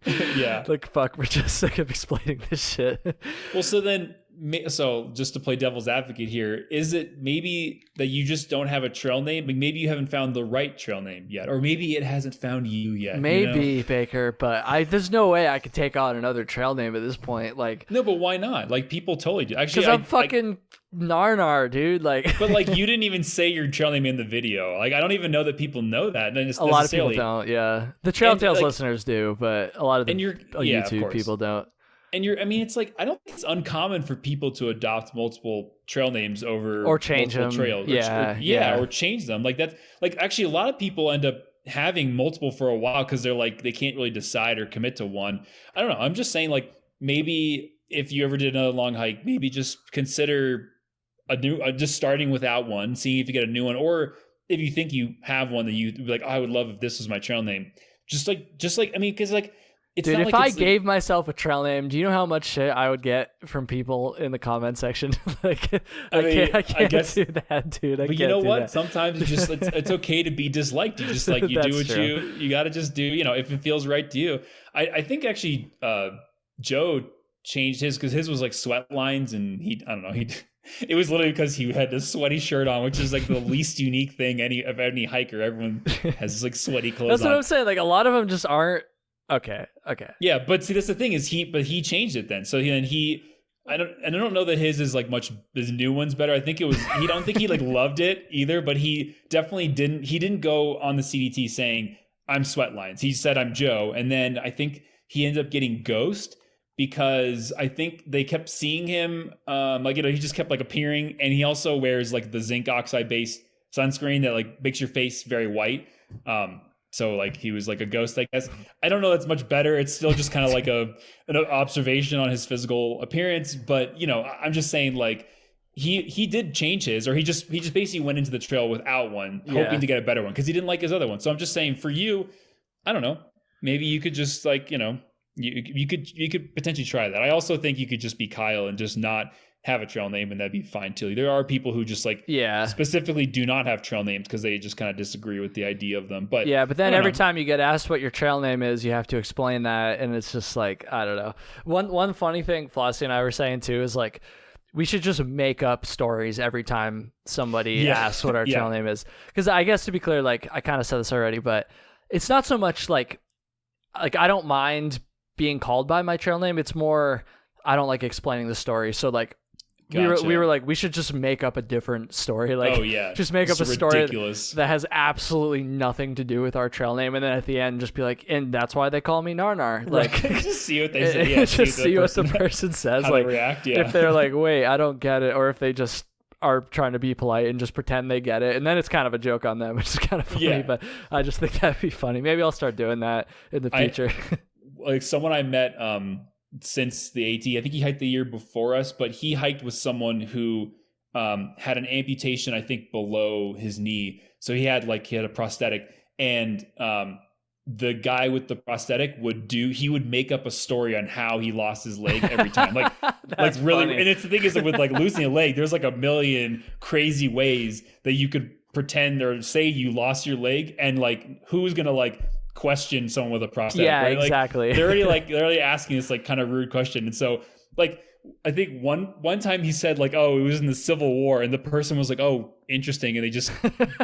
like fuck, we're just sick of explaining this shit. Well, so just to play devil's advocate here, is it maybe that you just don't have a trail name? Like maybe you haven't found the right trail name yet, or maybe it hasn't found you yet. Maybe Baker, but there's no way I could take on another trail name at this point. Like no, but why not? Like people totally do. Actually, because I'm fucking Narnar, dude. Like, but like you didn't even say your trail name in the video. Like I don't even know that people know that. A lot of people don't. Yeah, the Trail Tales listeners do, but a lot of the YouTube people don't. And it's like, I don't think it's uncommon for people to adopt multiple trail names over or change them. Trails. Or change them. Like that's like actually a lot of people end up having multiple for a while because they're like, they can't really decide or commit to one. I don't know. I'm just saying like maybe if you ever did another long hike, maybe just consider just starting without one, seeing if you get a new one, or if you think you have one that you be like, I would love if this was my trail name. Just like, because like, it's dude, not if like I gave myself a trail name, do you know how much shit I would get from people in the comment section? Like, I can't do that, dude. But you know what? Sometimes it's okay to be disliked. You just like you do what you got to just do. If it feels right to you. I think actually Joe changed his because his was like sweat lines, and it was literally because he had this sweaty shirt on, which is like the least unique thing of any hiker. Everyone has like sweaty clothes. That's what I'm saying. Like a lot of them just aren't. Okay. Yeah, but see, that's the thing is he changed it then. So I don't know that his is like his new one's better. I think I don't think he like loved it either, but he definitely didn't go on the CDT saying I'm Sweatlines. He said I'm Joe, and then I think he ended up getting Ghost because I think they kept seeing him he just kept like appearing, and he also wears like the zinc oxide based sunscreen that like makes your face very white. So like he was like a ghost, I guess. I don't know. That's much better. It's still just kind of like an observation on his physical appearance. But I'm just saying like he did change his, or he just basically went into the trail without one, hoping to get a better one because he didn't like his other one. So I'm just saying for you, I don't know. Maybe you could just like you could potentially try that. I also think you could just be Kyle and just not have a trail name, and that'd be fine too. There are people who just like specifically do not have trail names because they just kind of disagree with the idea of them. But but then every time you get asked what your trail name is, you have to explain that, and it's just like, I don't know. One funny thing Flossie and I were saying too is like, we should just make up stories every time somebody asks what our trail name is. Because I guess, to be clear, like I kind of said this already, but it's not so much like I don't mind being called by my trail name. It's more I don't like explaining the story. So like we were like, we should just make up a different story. Like, just make up a story that has absolutely nothing to do with our trail name, and then at the end just be like, and that's why they call me Narnar. Like, just see what they say. Just see what the person says. How like, they react. If they're like, wait, I don't get it, or if they just are trying to be polite and just pretend they get it, and then it's kind of a joke on them, which is kind of funny. But I just think that'd be funny. Maybe I'll start doing that in the future. Like someone I met since the AT, I think he hiked the year before us, but he hiked with someone who had an amputation, I think, below his knee. So he had a prosthetic, and the guy with the prosthetic would make up a story on how he lost his leg every time. Like really funny. And it's the thing is that with like losing a leg, there's like a million crazy ways that you could pretend or say you lost your leg, and like who's gonna like question someone with a prosthetic? Yeah, right? exactly. They're already asking this like kind of rude question. And so like I think one time he said like, oh, it was in the Civil War, and the person was like, oh, interesting, and they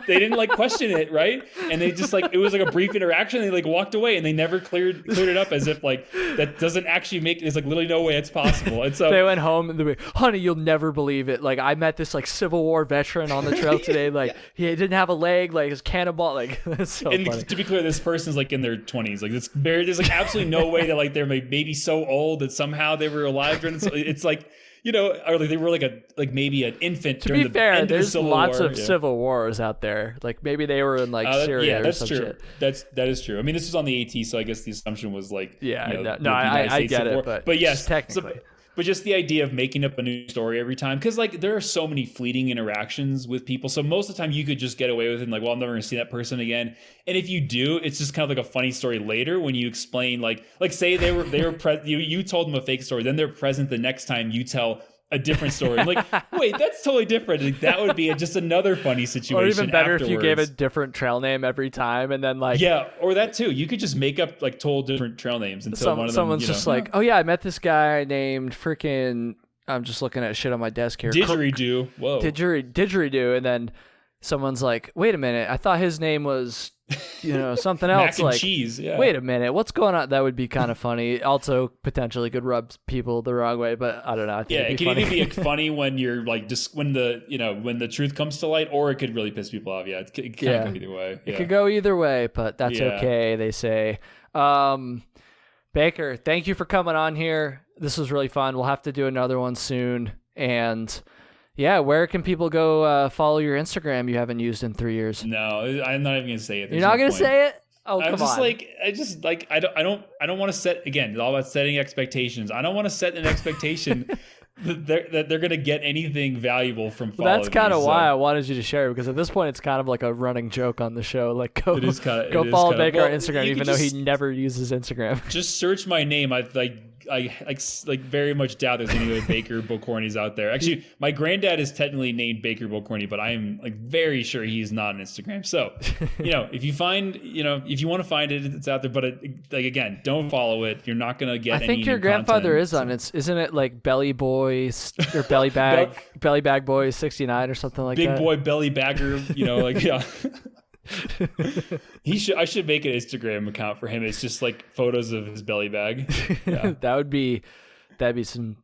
didn't like question it, right? And they just like, it was like a brief interaction, and they like walked away, and they never cleared it up, as if like that doesn't actually make, there's like literally no way it's possible. And so they went home and they were, honey, you'll never believe it, like I met this like Civil War veteran on the trail today, like he didn't have a leg, like his cannonball, like that's so and funny. To be clear, this person's like in their 20s, like there's like absolutely no way that like they're maybe so old that somehow they were alive during this. It's like, you know, or like they were like maybe an infant. To be fair, there's lots of Civil Wars out there. Like maybe they were in like Syria or some shit. That is true. I mean, this was on the AT, so I guess the assumption was like, I get it, but yes, technically. But just the idea of making up a new story every time, because like there are so many fleeting interactions with people. So most of the time you could just get away with it and like, well, I'm never going to see that person again. And if you do, it's just kind of like a funny story later when you explain like say they were you told them a fake story, then they're present the next time you tell a different story. I'm like, wait, that's totally different. Like, that would be just another funny situation. Or even better afterwards. If you gave a different trail name every time, and then like or that too. You could just make up like total different trail names until one of them. Someone's just like, oh yeah, I met this guy named freaking. I'm just looking at shit on my desk here. Didgeridoo. Whoa. Didgeridoo, and then someone's like, wait a minute, I thought his name was, something else. Mac and like cheese. Yeah. Wait a minute, what's going on? That would be kind of funny. Also, potentially could rub people the wrong way, but I don't know. I think it can either be funny when you're like just when the truth comes to light, or it could really piss people off. Yeah, it can go either way. It could go either way, but that's okay. They say. Baker, thank you for coming on here. This was really fun. We'll have to do another one soon, and. Yeah, where can people go follow your Instagram you haven't used in 3 years? No, I'm not even gonna say it. You're not gonna say it? Oh, come on. I don't want to set, again, it's all about setting expectations. I don't want to set an expectation that they're gonna get anything valuable from following. Well, that's kind of why I wanted you to share it, because at this point it's kind of like a running joke on the show. Like go follow Baker on Instagram, even though he never uses Instagram. Just search my name. I very much doubt there's any other Baker Bokorneys out there. Actually, my granddad is technically named Baker Bokorney, but I am like very sure he's not on Instagram. So, if you find, if you want to find it, it's out there. But again, don't follow it. You're not gonna get. I think your grandfather is on it. Isn't it like Belly Boy or Belly Bag Boy 69 or something like that? Big Boy Belly Bagger. I should make an Instagram account for him. It's just like photos of his belly bag. Yeah. that'd be some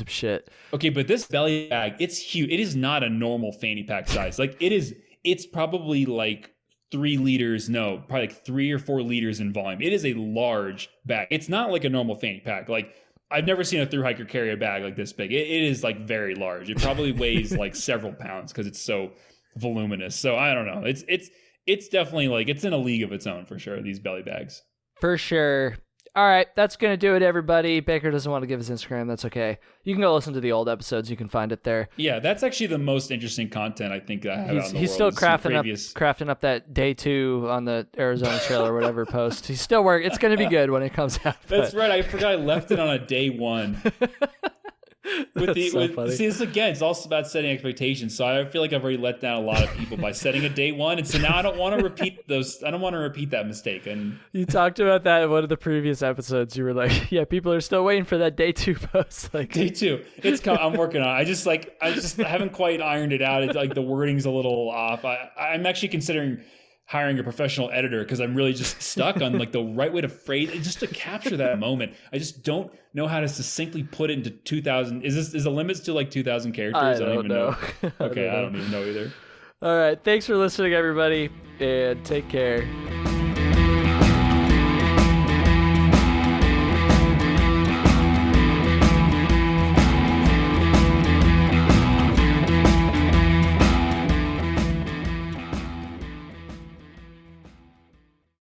shit. Okay, but this belly bag, it's huge. It is not a normal fanny pack size. Like it's probably like 3 liters. No, probably like 3 or 4 liters in volume. It is a large bag. It's not like a normal fanny pack. Like I've never seen a thru hiker carry a bag like this big. It is like very large. It probably weighs like several pounds because it's so voluminous. So I don't know. It's definitely like it's in a league of its own for sure. These belly bags. For sure. All right, that's going to do it, everybody. Baker doesn't want to give his Instagram. That's okay. You can go listen to the old episodes. You can find it there. Yeah, that's actually the most interesting content I think I have out in the He's world. still crafting up that day 2 on the Arizona Trail or whatever post. He's still working. It's going to be good when it comes out. That's right. I forgot I left it on a day 1. Funny. See, this again, it's also about setting expectations. So I feel like I've already let down a lot of people by setting a day 1, and so now I don't want to repeat those. I don't want to repeat that mistake. And you talked about that in one of the previous episodes. You were like, "Yeah, people are still waiting for that day 2 post." Like day 2, it's come. I'm working on it. I just haven't quite ironed it out. It's like the wording's a little off. I'm actually considering hiring a professional editor because I'm really just stuck on like the right way to phrase it, just to capture that moment. I just don't know how to succinctly put it into 2,000. Is the limits to like 2,000 characters? I don't even know. Okay, I don't even know either. All right, thanks for listening, everybody, and take care.